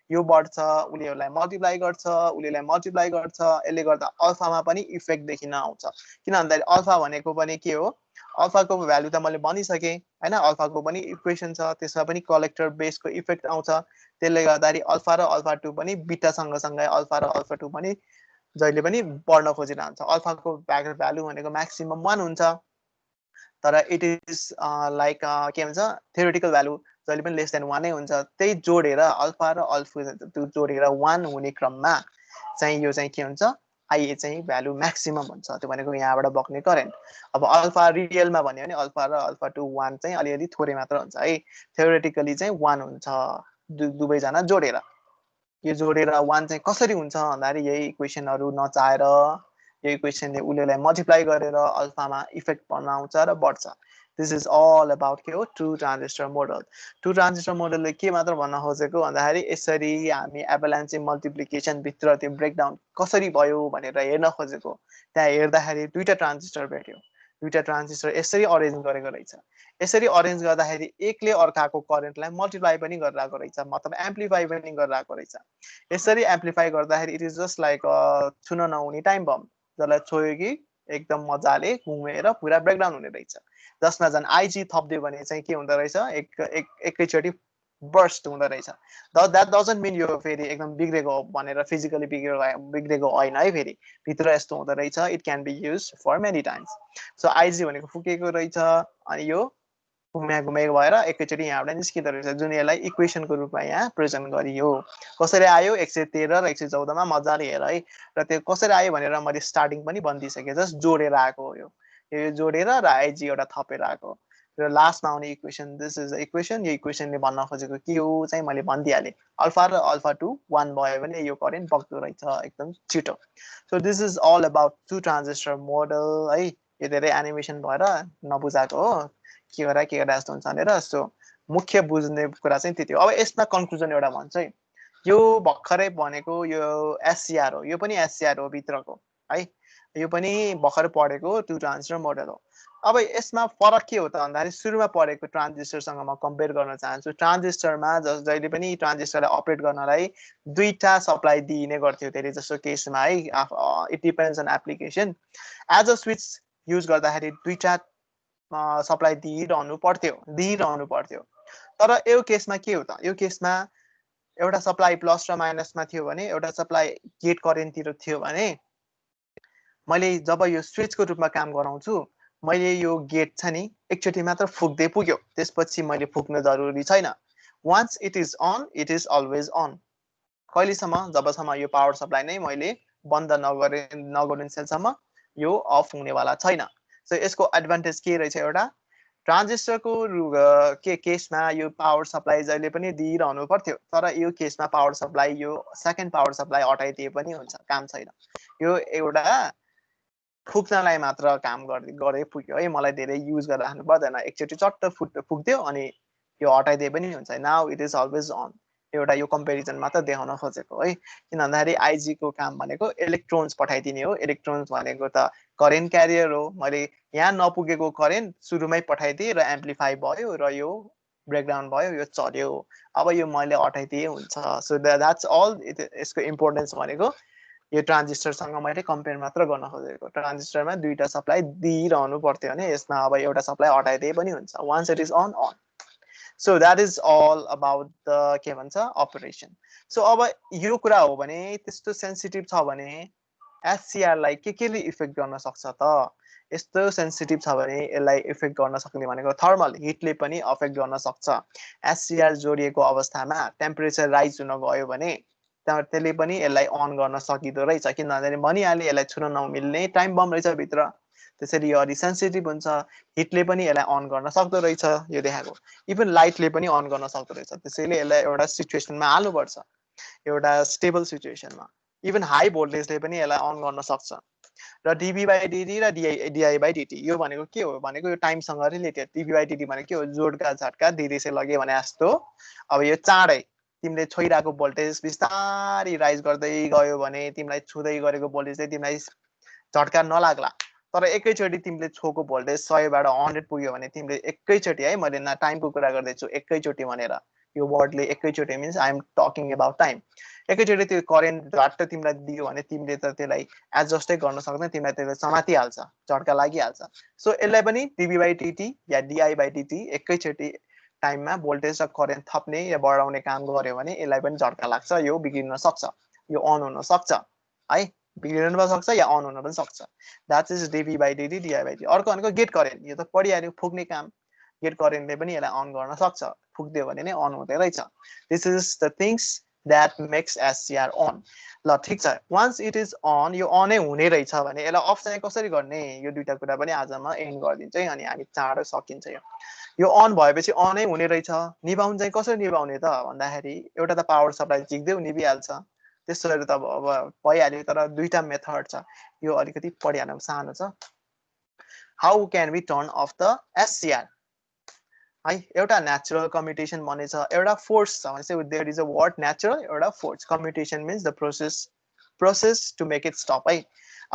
यो बढ्छ उनीहरूलाई मल्टिप्लाई गर्छ, उनीहरूलाई मल्टिप्लाई गर्छ, यसले गर्दा अल्फामा पनि इफेक्ट देखिन आउँछ। किन भन्दाखेरि अल्फा भनेको पनि के हो, अल्फाको भ्यालु त मैले भनिसकेँ हैन, अल्फाको पनि इक्वेसन छ, त्यसमा पनि कलेक्टर बेसको इफेक्ट आउँछ। त्यसले गर्दाखेरि अल्फा र अल्फा 2 पनि बीटा सँगसँगै अल्फा र अल्फा 2 पनि जहिले पनि बढ्न खोजिरहन्छ। अल्फाको भ्यालु भनेको म्याक्सिमम 1 हुन्छ, तर इट इज लाइक के भन्छ, थ्योरेटिकल भ्यालु जहिले पनि लेस देन 1 नै हुन्छ। त्यही जोडेर अल्फा र अल्फा 2 जोडेर 1 हुने क्रममा चाहिँ यो चाहिँ के हुन्छ, आइए चाहिँ भ्यालु म्याक्सिमम हुन्छ। त्यो भनेको यहाँबाट बग्ने करेन्ट। अब अल्फा रियलमा भन्यो भने अल्फा र अल्फा 2 1 चाहिँ अलिअलि थोरै मात्र हुन्छ है, थ्योरेटिकली चाहिँ 1 हुन्छ दुवैजना जोडेर। यो जोडेर 1 चाहिँ कसरी हुन्छ भन्दाखेरि यही इक्वेसनहरू नचाहेर यो इक्वेसनले उनीहरूलाई मल्टिप्लाई गरेर अल्फामा इफेक्ट पर्न आउँछ र बढ्छ। दिस इज अल अबाउट के हो, two transistor model. Two transistor मोडलले के मात्र भन्न खोजेको भन्दाखेरि यसरी हामी एभालान्च मल्टिप्लिकेसन भित्र त्यो ब्रेकडाउन कसरी भयो भनेर हेर्न खोजेको। त्यहाँ हेर्दाखेरि दुईटा ट्रान्जिस्टर भेट्यो, दुईटा ट्रान्जिस्टर यसरी अरेन्ज गरेको रहेछ। यसरी अरेन्ज गर्दाखेरि एकले अर्काको करेन्टलाई मल्टिप्लाई पनि गरिरहेको रहेछ, मतलब एम्प्लिफाई पनि गरिरहेको रहेछ। यसरी एम्प्लिफाई गर्दाखेरि इट इज जस्ट लाइक छुन नहुने टाइम बम, जसलाई छोयो कि एकदम मजाले घुमेर पुरा ब्रेकडाउन हुने रहेछ। जसमा झन् आइजी थप्दियो भने चाहिँ के हुँदो रहेछ, एकैचोटि बर्स्ट हुँदो रहेछ। द्याट डजन्ट मिन यो फेरि एकदम बिग्रेको भनेर फिजिकली बिग्रेको होइन है, फेरि भित्र यस्तो हुँदो रहेछ। It can be use for many times. So IG भनेको फुकेको रहेछ, अनि यो घुमेको भएर एकैचोटि यहाँबाट निस्किँदो रहेछ, जुन यसलाई इक्वेसनको रूपमा यहाँ प्रेजेन्ट गरियो। कसरी आयो 113 र 114 मा मजाले हेर है। र त्यो कसरी आयो भनेर मैले स्टार्टिङ पनि भनिदिइसकेँ, जस्ट जोडेर आएको हो। यो जोडेर र आइजी एउटा थपेर आएको। र लास्टमा आउने equation this is the equation यो इक्वेसनले भन्न खोजेको के हो चाहिँ मैले भनिदिइहालेँ अल्फा र अल्फा 2 1 भयो भने यो करेन्ट बग्दो रहेछ एकदम छिटो so this is all about two transistor model है यो धेरै एनिमेसन भएर नबुझाएको हो के गरा जस्तो हुन्छ भनेर सो मुख्य बुझ्ने कुरा चाहिँ त्यति हो अब यसमा कन्क्लुजन एउटा भन्छ है यो भर्खरै भनेको यो एससीआर हो यो पनि एससीआर हो भित्रको है यो पनि भर्खरै पढेको टु ट्रान्जिस्टर मोडल हो अब यसमा फरक के हो त भन्दाखेरि सुरुमा पढेको ट्रान्जिस्टरसँग म कम्पेयर गर्न चाहन्छु ट्रान्जिस्टरमा जहिले पनि ट्रान्जिस्टरलाई अपरेट गर्नलाई दुईटा सप्लाई दिइने गर्थ्यो धेरै जसो केसमा है it depends on application as a switch use गर्दाखेरि दुईटा सप्लाई दिइरहनु पर्थ्यो तर यो केसमा के हो त यो केसमा एउटा सप्लाई प्लस र माइनसमा थियो भने एउटा सप्लाई गेट करेन्टतिर थियो भने मैले जब यो स्विचको रूपमा काम गराउँछु मैले यो गेट छ नि एकचोटि मात्र फुक्दै पुग्यो त्यसपछि मैले फुक्न जरुरी छैन once it is on it is always on कहिलेसम्म जबसम्म यो पावर सप्लाई नै मैले बन्द नगरुन्जेलसम्म यो अफ हुनेवाला छैन सो यसको एडभान्टेज के रहेछ एउटा ट्रान्जिस्टरको केसमा यो पावर सप्लाई जहिले पनि दिइरहनु पर्थ्यो तर यो केसमा पावर सप्लाई यो सेकेन्ड पावर सप्लाई हटाइदिए पनि हुन्छ काम छैन यो एउटा फुक्नलाई मात्र काम गरे पुग्यो है मलाई धेरै युज गरेर राख्नु पर्दैन एकचोटि चट्ट फुक्दियो अनि यो हटाइदिए पनि हुन्छ now it is always on एउटा यो कम्पेरिजन मात्र देखाउन खोजेको है किन भन्दाखेरि आइजी को काम भनेको इलेक्ट्रोन्स पठाइदिने हो इलेक्ट्रोन्स भनेको त करेन्ट क्यारियर हो मैले यहाँ नपुगेको करेन्ट सुरुमै पठाइदिए र एम्प्लिफाई भयो र यो ब्रेकडाउन भयो यो चल्यो अब यो मैले हटाइदिए हुन्छ सो द्याट्स अल यसको इम्पोर्टेन्स भनेको यो ट्रान्जिस्टरसँग मैले कम्पेयर मात्र गर्न खोजेको ट्रान्जिस्टरमा दुईटा सप्लाई दिइरहनु पर्थ्यो भने यसमा अब एउटा सप्लाई हटाइदिए पनि हुन्छ once it is on so that is all about the के भन्छ अपरेसन सो अब यो कुरा हो भने त्यस्तो सेन्सिटिभ छ भने एससीआरलाई केले इफेक्ट गर्न सक्छ त यस्तो सेन्सिटिभ छ भने यसलाई इफेक्ट गर्न सक्ने भनेको थर्मल हिटले पनि अफेक्ट गर्न सक्छ एससीआर जोडिएको अवस्थामा टेम्परेचर राइज हुन गयो भने त्यसले पनि यसलाई अन गर्न सकिँदो रहेछ किनभने भनिहाले यसलाई छुन नमिल्ने टाइम बम रहेछ भित्र त्यसरी यो अलि सेन्सिटिभ हुन्छ हिटले पनि यसलाई अन गर्न सक्दो रहेछ यो देखाएको इभन लाइटले पनि अन गर्न सक्दो रहेछ त्यसैले यसलाई एउटा सिचुएसनमा हाल्नुपर्छ एउटा स्टेबल सिचुएसनमा इभन हाई भोल्टेजले पनि यसलाई अन गर्न सक्छ र dV/dt र di/dt यो भनेको के हो भनेको यो टाइमसँग रिलेटेड dV/dt भनेको के हो जोडका झट्का दिँदैछ लगे भने जस्तो अब यो चाँडै तिमीले छोइरहेको भोल्टेज बिस्तारै राइज गर्दै गयो भने तिमीलाई छुँदै गरेको भोल्टेज चाहिँ तिमीलाई झट्का नलाग्ला तर एकैचोटि तिमीले छोको भोल्टेज 100 बाट 100 पुग्यो भने तिमीले एकैचोटि है मैले न टाइमको कुरा गर्दैछु एकैचोटि भनेर यो वर्डले एकैचोटि means I am talking about time एकैचोटि त्यो करेन्ट झट्ट तिमीलाई दियो भने तिमीले त त्यसलाई एडजस्टै गर्न सक्दैन तिमीलाई त्यसले समातिहाल्छ झट्का लागिहाल्छ सो यसलाई पनि dV/dt या di/dt एकैचोटि टाइममा भोल्टेज र करेन्ट थप्ने या बढाउने काम गर्यो भने यसलाई पनि झट्का लाग्छ यो बिग्रिन सक्छ यो अन हुन सक्छ है बिग्रिन पनि सक्छ या अन हुन पनि सक्छ द्याट इज dV/dt di/dt अर्को भनेको गेट करेन्ट यो त पढिहाल्यो फुक्ने काम गेट करेन्टले पनि यसलाई अन गर्न सक्छ फुक्दियो भने नै अन हुँदै रहेछ this is the things that makes SCR on ल ठीक छ once it is on यो अनै हुने रहेछ भने यसलाई अफ चाहिँ कसरी गर्ने यो दुईटा कुरा पनि आज म एन्ड गरिदिन्छु है अनि हामी चाँडो सकिन्छ यो अन भएपछि अनै हुने रहेछ निभाउन चाहिँ कसरी निभाउने त भन्दाखेरि एउटा त पावर सप्लाई झिक्दै निभिहाल्छ त्यसरी त अब भइहाल्यो तर दुईटा मेथड छ यो अलिकति पढिहाल्नु सानो छ how can we turn off the SCR है एउटा नेचुरल कम्युटेसन भनेछ एउटा फोर्स छ भने there is a word natural एउटा force commutation means the process to make it stop है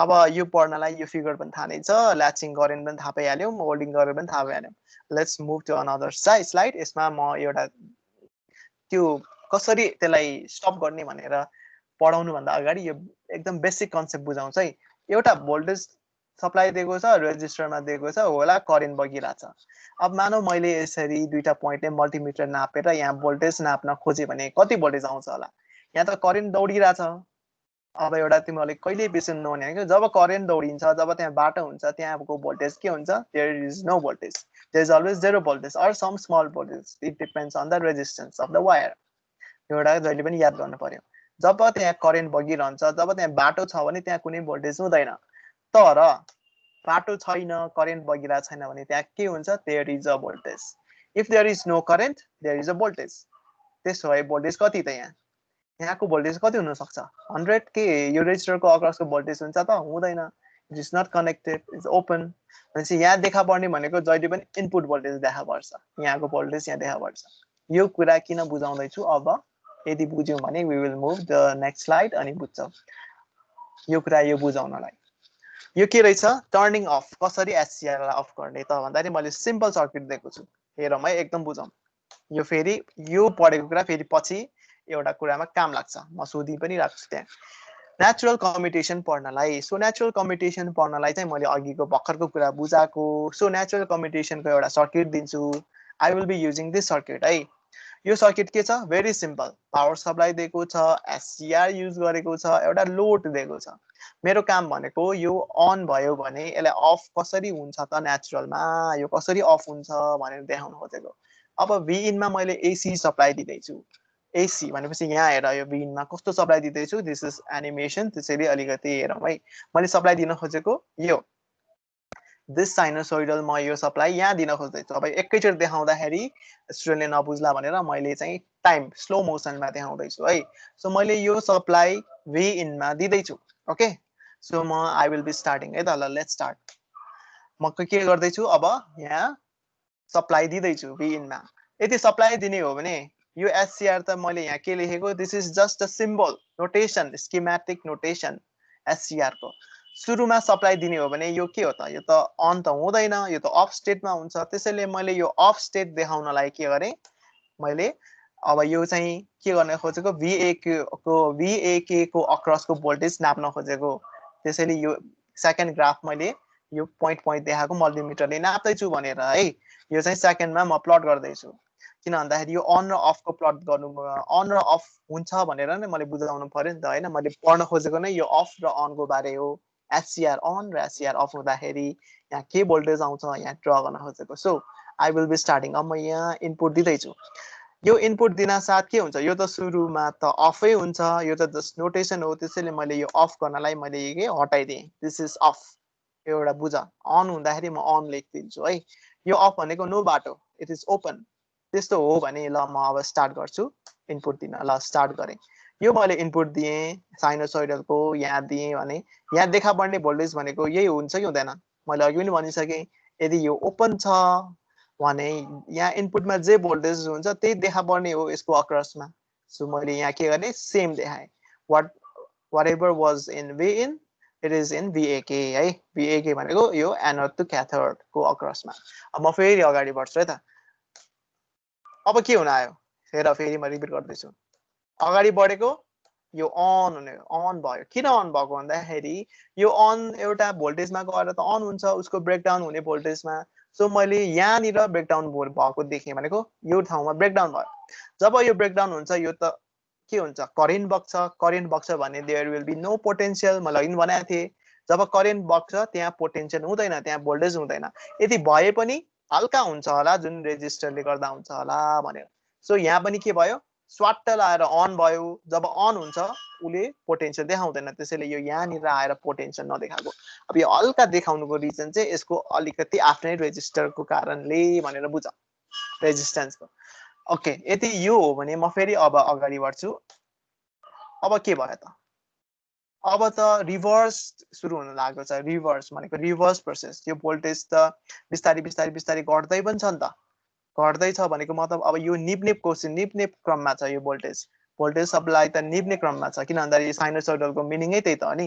अब यो पढ्नलाई यो फिगर पनि थाहा नै छ ल्याचिङ करेन्ट पनि थाहा पाइहाल्यौँ होल्डिङ करेन्ट पनि थाहा पाइहाल्यौँ let's move to another slide यसमा म एउटा त्यो कसरी त्यसलाई स्टप गर्ने भनेर पढाउनु भन्दा अगाडि यो एकदम बेसिक कन्सेप्ट बुझाउँछ है एउटा भोल्टेज सप्लाई दिएको छ रेजिस्टरमा दिएको छ होला करेन्ट बगिरहेछ अब मानौ मैले यसरी दुईटा पोइन्टले मल्टिमिटर नापेर यहाँ भोल्टेज नाप्न खोजे भने कति भोल्टेज आउँछ होला यहाँ त करेन्ट दौडिरहेछ अब एउटा तिमीले कहिले बिर्सनु नहुने हो जब करेन्ट दौडिन्छ जब त्यहाँ बाटो हुन्छ त्यहाँको भोल्टेज के हुन्छ there is no voltage there is always zero voltage or some small voltage it depends on the resistance of the wire एउटा जहिले पनि याद गर्नु पर्यो जब त्यहाँ करेन्ट बगिरहन्छ जब त्यहाँ बाटो छ भने त्यहाँ कुनै भोल्टेज हुँदैन तर बाटो छैन करेन्ट बगिरहेको छैन भने त्यहाँ के हुन्छ there is a voltage if there is no current there is a voltage त्यसो भए भोल्टेज कति त यहाँको भोल्टेज कति हुन सक्छ 100 के यो रेजिस्टरको अक्रसको भोल्टेज हुन्छ त हुँदैन it is not connected it's open भनेपछि यहाँ देखा पर्ने भनेको जहिले पनि इनपुट भोल्टेज देखा पर्छ यहाँको भोल्टेज यहाँ देखा पर्छ यो कुरा किन बुझाउँदैछु अब यदि बुझ्यौँ भने we will move the next slide अनि बुझ्छौँ यो कुरा यो बुझाउनलाई यो के रहेछ टर्निङ अफ कसरी एससीआरलाई अफ गर्ने त भन्दाखेरि मैले सिम्पल सर्किट दिएको छु हेरौँ है एकदम बुझौँ यो फेरि यो पढेको कुरा फेरि पछि एउटा कुरामा काम लाग्छ म सोधि पनि राख्छु त्यहाँ नेचुरल कम्युटेसन पढ्नलाई सो नेचुरल कम्युटेसन पढ्नलाई चाहिँ मैले अघिको भर्खरको कुरा बुझाएको सो नेचुरल कम्युटेसनको एउटा सर्किट दिन्छु I will be using this circuit है यो सर्किट के छ भेरी सिम्पल पावर सप्लाई दिएको छ एससीआर युज गरेको छ एउटा लोड दिएको छ मेरो काम भनेको यो अन भयो भने यसलाई अफ कसरी हुन्छ त नेचुरलमा यो कसरी अफ हुन्छ भनेर देखाउन खोजेको अब भिइनमा मैले एसी सप्लाई दिँदैछु एसी भनेपछि यहाँ हेर यो भिइनमा कस्तो सप्लाई दिँदैछु दिस इज एनिमेसन त्यसैले अलिकति हेरौँ है मैले सप्लाई दिन खोजेको यो दिस साइनोसोइडल म यो सप्लाई यहाँ दिन खोज्दैछु अब एकैचोटि देखाउँदाखेरि स्टुडेन्टले नबुझ्ला भनेर मैले चाहिँ टाइम स्लो मोसनमा देखाउँदैछु है सो मैले यो सप्लाई भिइनमा दिँदैछु ओके सो म आई विल बी स्टार्टिङ है त ल लेट्स स्टार्ट म के गर्दैछु अब यहाँ सप्लाई दिँदैछु भिइनमा यदि सप्लाई दिने हो भने यो एससीआर त मैले यहाँ के लेखेको this is just a symbol notation schematic notation SCR को सुरुमा सप्लाई दिने हो भने यो के हो त यो त अन त हुँदैन यो त अफ स्टेटमा हुन्छ त्यसैले मैले यो अफ स्टेट देखाउनलाई के गरेँ मैले अब यो चाहिँ के गर्न खोजेको भिएके को अक्रसको भोल्टेज नाप्न खोजेको त्यसैले यो सेकेन्ड ग्राफ मैले यो पोइन्ट देखाएको मल्टिमिटरले नाप्दैछु भनेर है यो चाहिँ सेकेन्डमा म प्लट गर्दैछु किन भन्दाखेरि यो अन र अफको प्लट गर्नु अन र अफ हुन्छ भनेर नै मैले बुझाउनु पर्यो नि त होइन मैले पढ्न खोजेको नै यो अफ र अनको बारे हो एससीआर अन र एससीआर अफ हुँदाखेरि यहाँ के भोल्टेज आउँछ यहाँ ड्र गर्न खोजेको so I will be starting अब म यहाँ इनपुट दिँदैछु यो इनपुट दिन साथ के हुन्छ यो त सुरुमा त अफै हुन्छ यो त जस्ट नोटेसन हो त्यसैले मैले यो अफ गर्नलाई मैले के हटाइदिएँ दिस इज अफ एउटा बुझ अन हुँदाखेरि म अन लेखिदिन्छु है यो अफ भनेको नो बाटो इट इज ओपन त्यस्तो हो भने ल म अब स्टार्ट गर्छु इनपुट दिन ल स्टार्ट गरेँ यो मैले इनपुट दिएँ साइनोसोइडलको यहाँ दिएँ भने यहाँ देखा पर्ने भोल्टेज भनेको यही हुन्छ कि हुँदैन मैले अघि पनि भनिसकेँ यदि यो ओपन छ भने यहाँ इनपुटमा जे भोल्टेज हुन्छ त्यही देखा पर्ने हो यसको अक्रसमा सो मैले यहाँ के गरेँ सेम देखाएँ whatever was in V in it is in भिएके है भिएके भनेको यो एनोड टु क्याथोडको अक्रसमा अब म फेरि अगाडि बढ्छु है त अब के हुन आयो हेर फेरि म रिपिट गर्दैछु अगाडि बढेको यो अन हुने अन भयो किन अन भएको भन्दाखेरि यो अन एउटा भोल्टेजमा गएर त अन हुन्छ उसको ब्रेकडाउन हुने भोल्टेजमा सो मैले यहाँनिर ब्रेकडाउन भएको देखेँ भनेको यो ठाउँमा ब्रेकडाउन भयो जब यो ब्रेकडाउन हुन्छ यो त के हुन्छ करेन्ट बग्छ भने there will be no potential मैले अघि भनेको थिएँ जब करेन्ट बग्छ त्यहाँ पोटेन्सियल हुँदैन त्यहाँ भोल्टेज हुँदैन यदि भए पनि हल्का हुन्छ होला जुन रेजिस्टरले गर्दा हुन्छ होला भनेर सो यहाँ पनि के भयो स्वाट्ट लाएर अन भयो जब अन हुन्छ उसले पोटेन्सियल देखाउँदैन त्यसैले यो यहाँनिर आएर पोटेन्सियल नदेखाएको अब यो हल्का देखाउनुको रिजन चाहिँ यसको अलिकति आफ्नै रेजिस्टरको कारणले भनेर बुझ रेजिस्टेन्सको ओके यदि यो हो भने म फेरि अब अगाडि बढ्छु अब के भयो त अब त रिभर्स सुरु हुन लागेको छ रिभर्स भनेको रिभर्स प्रोसेस यो भोल्टेज त बिस्तारै घट्दै पनि छ नि त घट्दैछ भनेको मतलब अब यो निप्ने क्रममा छ यो भोल्टेज सप्लाई त निप्ने क्रममा छ किन भन्दाखेरि साइनोसोइडलको मिनिङै त्यही त हो नि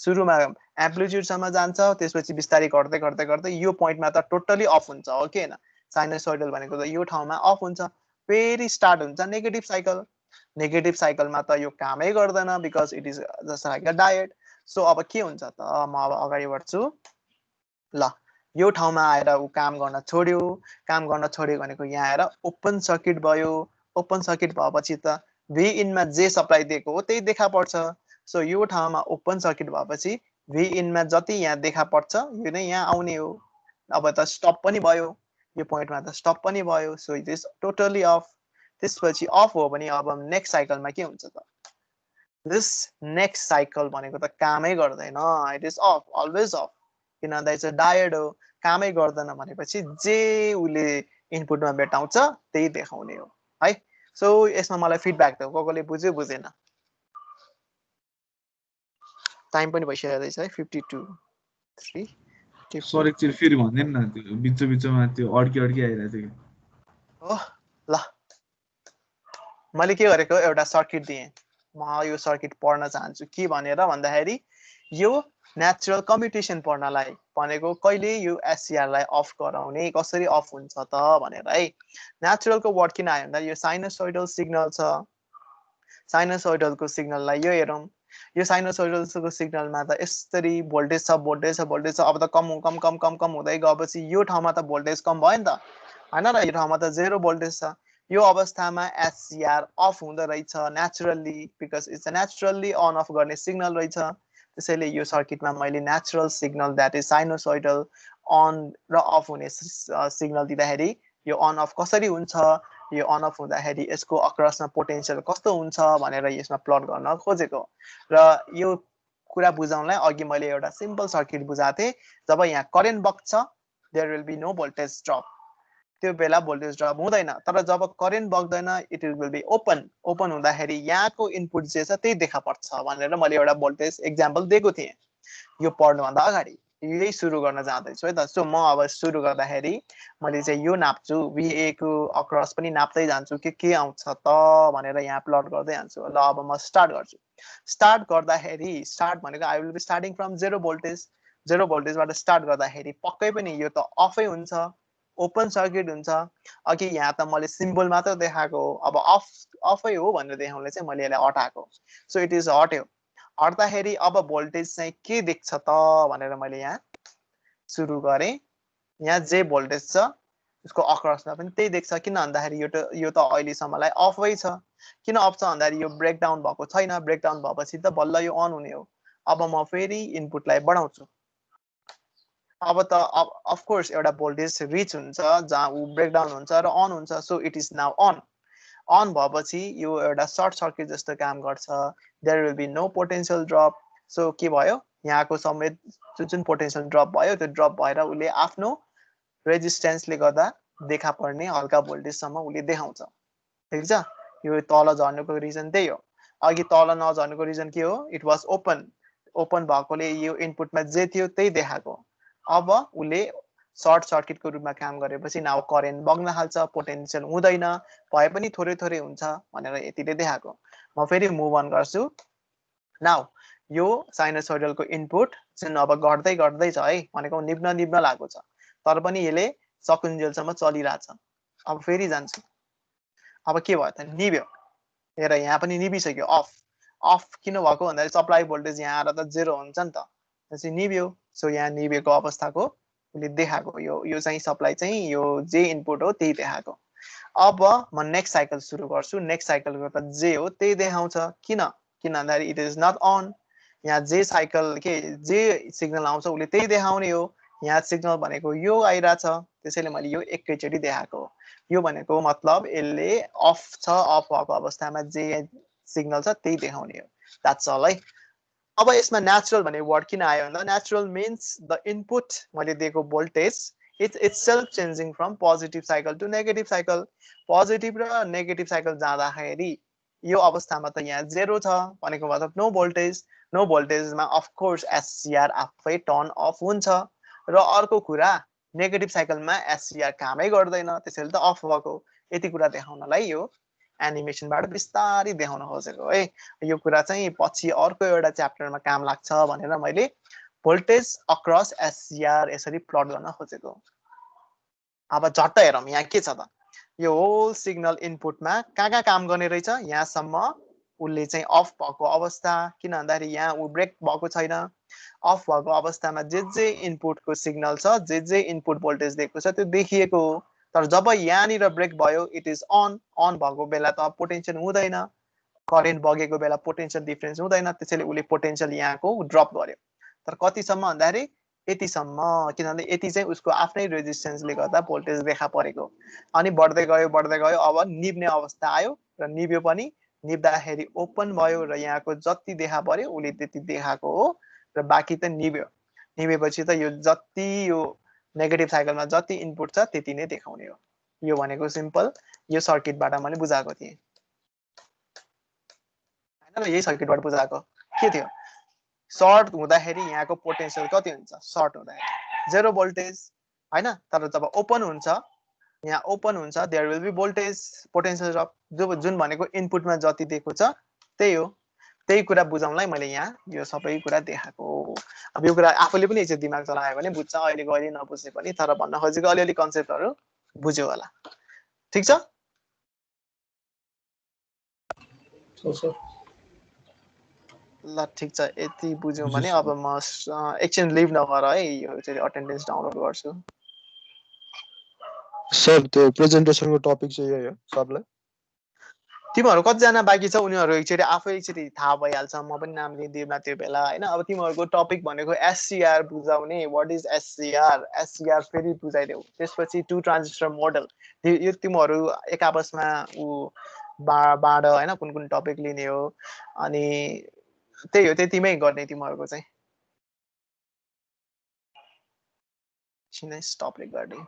सुरुमा एम्प्लिट्युडसम्म जान्छ त्यसपछि बिस्तारै घट्दै यो पोइन्टमा त टोटली अफ हुन्छ हो कि होइन साइनोसोइडल भनेको त यो ठाउँमा अफ हुन्छ फेरि स्टार्ट हुन्छ नेगेटिभ साइकलमा त यो कामै गर्दैन because it is just like a diet so अब के हुन्छ त म अब अगाडि बढ्छु ल यो ठाउँमा आएर ऊ काम गर्न छोड्यो भनेको यहाँ आएर ओपन सर्किट भयो ओपन सर्किट भएपछि त भिइनमा जे सप्लाई दिएको हो त्यही देखा पर्छ सो यो ठाउँमा ओपन सर्किट भएपछि भिइनमा जति यहाँ देखा पर्छ यो नै यहाँ आउने हो अब त स्टप पनि भयो यो पोइन्टमा त स्टप पनि भयो so it is totally of त्यसपछि अफ हो भने अब नेक्स्ट साइकलमा के हुन्छ त दिस नेक्स्ट साइकल भनेको त कामै गर्दैन it is of always of किन भन्दा चाहिँ डायोड हो, कामै गर्दैन भनेपछि जे उसले इनपुटमा भेटाउँछ त्यही देखाउने हो है। सो यसमा मलाई फिडब्याक दियो, कसले बुझ्यो बुझेन। टाइम पनि भइसकेको रहेछ है 52 3 सर एकचोटि फेरि भन्दैन न, त्यो बिचमा त्यो अड्की आइरहेको थियो। हो ल मैले के गरेको एउटा सर्किट दिएँ, म यो सर्किट पढ्न चाहन्छु के भनेर भन्दाखेरि यो नेचुरल कम्प्युटेसन पढ्नलाई भनेको कहिले यो एससीआर लाई अफ गराउने, कसरी अफ हुन्छ त भनेर है। नेचुरलको वर्ड किन आयो भन्दा यो साइनोसोइडल सिग्नल छ, साइनोसोइडलको सिग्नललाई यो हेरौँ, यो साइनोसोइडलको सिग्नलमा त यसरी भोल्टेज छ भोल्टेज छ भोल्टेज छ, अब त कम कम कम कम कम हुँदै गएपछि यो ठाउँमा त भोल्टेज कम भयो नि त हैन र, यो ठाउँमा त 0 भोल्टेज छ। यो अवस्थामा एससीआर अफ हुँदो रहेछ naturally, because it's a naturally on off गर्ने सिग्नल रहेछ। त्यसैले यो सर्किटमा मैले natural signal that is sinusoidal on र अफ हुने सिग्नल दिँदाखेरि यो अन अफ कसरी हुन्छ, यो अन अफ हुँदाखेरि यसको अक्रसमा पोटेन्शियल कस्तो हुन्छ भनेर यसमा प्लट गर्न खोजेको। र यो कुरा बुझाउनलाई अघि मैले एउटा सिम्पल सर्किट बुझाएको थिएँ, जब यहाँ करेन्ट बग्छ there will be no voltage drop, त्यो बेला भोल्टेज ड्रप हुँदैन। तर जब करेन्ट बग्दैन it will be open, open हुँदाखेरि यहाँको इनपुट जे छ त्यही देखा पर्छ भनेर मैले एउटा भोल्टेज एक्जाम्पल दिएको थिएँ यो पढ्नुभन्दा अगाडि। यही सुरु गर्न जाँदैछु है त। सो म अब सुरु गर्दाखेरि मैले चाहिँ यो नाप्छु, VA को अक्रस पनि नाप्दै जान्छु के आउँछ त भनेर यहाँ प्लट गर्दै जान्छु। ल अब म स्टार्ट गर्छु। स्टार्ट गर्दाखेरि स्टार्ट भनेको I will be starting from 0 voltage, 0 भोल्टेजबाट स्टार्ट गर्दाखेरि पक्कै पनि यो त अफै हुन्छ, ओपन सर्किट हुन्छ। अघि यहाँ त मैले सिम्बल मात्र देखाएको हो, अब अफै हो भनेर देखाउनले चाहिँ मैले यसलाई हटाएको। सो इट इज हट्यो, हट्दाखेरि अब भोल्टेज चाहिँ के देख्छ त भनेर मैले यहाँ सुरु गरेँ। यहाँ जे भोल्टेज छ उसको अक्रसमा पनि त्यही देख्छ, किन भन्दाखेरि यो त अहिलेसम्मलाई अफै छ। किन अफ छ भन्दाखेरि यो ब्रेकडाउन भएको छैन, ब्रेकडाउन भएपछि त बल्ल यो अन हुने हो। अब म फेरि इनपुटलाई बढाउँछु, अब त अफकोर्स एउटा भोल्टेज रिच हुन्छ जहाँ ऊ ब्रेकडाउन हुन्छ र अन हुन्छ। So it is now on, on भएपछि यो एउटा सर्ट सर्किट जस्तो काम गर्छ, there will be no potential drop. So के भयो, यहाँको समेत जुन पोटेन्शियल ड्रप भयो त्यो ड्रप भएर उसले आफ्नो रेजिस्टेन्सले गर्दा देखा पर्ने हल्का भोल्टेजसम्म उसले देखाउँछ। ठिक छ, यो तल झर्नुको रिजन त्यही हो। अघि तल नझर्नुको रिजन के हो, इट वाज ओपन, ओपन भएकोले यो इनपुटमा जे थियो त्यही देखाएको। अब उसले सर्ट सर्किटको रूपमा काम गरेपछि नाउ करेन्ट बग्न थाल्छ, पोटेन्शियल हुँदैन, भए पनि थोरै थोरै हुन्छ भनेर यतिले देखाएको। म फेरि मुभ अन गर्छु। नाउ यो साइनोसोइडलको इनपुट चाहिँ अब घट्दै घट्दै छ है, भनेको निब्न निब्न लागेको छ, तर पनि यसले सकुन्जेलसम्म चलिरहेछ। अब फेरि जान्छु, अब के भयो त, निभ्यो। हेर यहाँ पनि निभिसक्यो, अफ। अफ किन भएको भन्दाखेरि सप्लाई भोल्टेज यहाँ आएर त 0 हुन्छ नि त, त्यसपछि निभ्यो। सो यहाँ निभेको अवस्थाको उसले देखाएको, यो चाहिँ सप्लाई चाहिँ यो जे इनपुट हो त्यही देखाएको। अब म नेक्स्ट साइकल सुरु गर्छु। नेक्स्ट साइकलको त जे हो त्यही देखाउँछ, किन भन्दाखेरि इट इज नट अन। यहाँ जे साइकल के जे सिग्नल आउँछ उसले त्यही देखाउने हो। यहाँ सिग्नल भनेको यो आइरहेछ, त्यसैले मैले यो एकैचोटि देखाएको। यो भनेको मतलब यसले अफ छ, अफ भएको अवस्थामा जे सिग्नल छ त्यही देखाउने हो। द्याट्स अल है। अब यसमा नेचुरल भन्ने वर्ड किन आयो भन्दा नेचुरल मिन्स द इनपुट मैले दिएको voltage itself changing from positive cycle to negative cycle. Positive र नेगेटिभ साइकल जाँदाखेरि यो अवस्थामा त यहाँ 0 छ भनेको मतलब नो भोल्टेज। नो भोल्टेजमा अफकोर्स एससीआर आफै टर्न अफ हुन्छ। र अर्को कुरा नेगेटिभ साइकलमा एससीआर कामै गर्दैन, त्यसैले त अफ भएको। यति कुरा देखाउनलाई यो एनिमेसनबाट बिस्तारै देखाउन खोजेको है। यो कुरा चाहिँ पछि अर्को एउटा च्याप्टरमा काम लाग्छ भनेर मैले भोल्टेज अक्रस एससीआर यसरी प्लट गर्न खोजेको। अब झट्ट हेरौँ यहाँ के छ त, यो होल सिग्नल इनपुटमा कहाँ काम गर्ने रहेछ, यहाँसम्म उसले चाहिँ अफ भएको अवस्था, किन भन्दाखेरि यहाँ ऊ ब्रेक भएको छैन। अफ भएको अवस्थामा जे इनपुटको सिग्नल छ, जे इनपुट भोल्टेज दिएको छ त्यो देखिएको हो। तर जब यहाँनिर ब्रेक भयो इट इज अन, अन भएको बेला त पोटेन्शियल हुँदैन, करेन्ट बगेको बेला पोटेन्शियल डिफरेन्स हुँदैन, त्यसैले उसले पोटेन्शियल यहाँको ड्रप गर्यो। तर कतिसम्म भन्दाखेरि यतिसम्म, किनभने यति चाहिँ उसको आफ्नै रेजिस्टेन्सले गर्दा भोल्टेज देखा परेको। अनि बढ्दै गयो, अब निभ्ने अवस्था आयो र निभ्यो पनि। निभ्दाखेरि ओपन भयो र यहाँको जति देखा पर्यो उसले त्यति देखाएको हो र बाँकी त निभ्यो। हिमेपछि त यो जति यो नेगेटिभ साइकलमा जति इनपुट छ त्यति नै देखाउने हो। यो भनेको सिम्पल यो सर्किटबाट मैले बुझाएको थिएँ हैन र, यही सर्किटबाट बुझाएको के थियो, सर्ट हुँदाखेरि यहाँको पोटेन्सियल कति हुन्छ, सर्ट हुँदाखेरि 0 भोल्टेज हैन, तर जब ओपन हुन्छ यहाँ ओपन हुन्छ there will be voltage potential drop, जुन भनेको इनपुटमा जति दिएको छ त्यही हो। त्यही कुरा बुझाउनलाई मैले यहाँ यो सबै कुरा देखाएको। अब यो कुरा आफूले पनि एकचोटि दिमाग चलायो भने बुझ्छ, अहिलेको अहिले नबुझ्ने पनि, तर भन्न खोजेको अलिअलि कन्सेप्टहरू बुझ्यो होला। ठिक छ ल, ठिक छ, यति बुझ्यौँ भने अब म एकछिन लिभ नगर है, यो चाहिँ अटेन्डेन्स डाउनलोड गर्छु। सर त्यो प्रेजेन्टेसनको टपिक चाहिँ यही हो सबलाई? तिमीहरू कतिजना बाँकी छ उनीहरू एकचोटि आफै एकचोटि थाहा भइहाल्छ, म पनि नाम लिँदिनँ त्यो बेला होइन। अब तिमीहरूको टपिक भनेको एससिआर बुझाउने, वाट इज एससिआर, एससिआर फेरि बुझाइदेऊ, त्यसपछि 2 ट्रान्जिस्टर मोडल, यो तिमीहरू एक आपसमा बाँड होइन कुन कुन टपिक लिने हो, अनि त्यही हो, त्यतिमै गर्ने तिमीहरूको चाहिँ। Stop recording.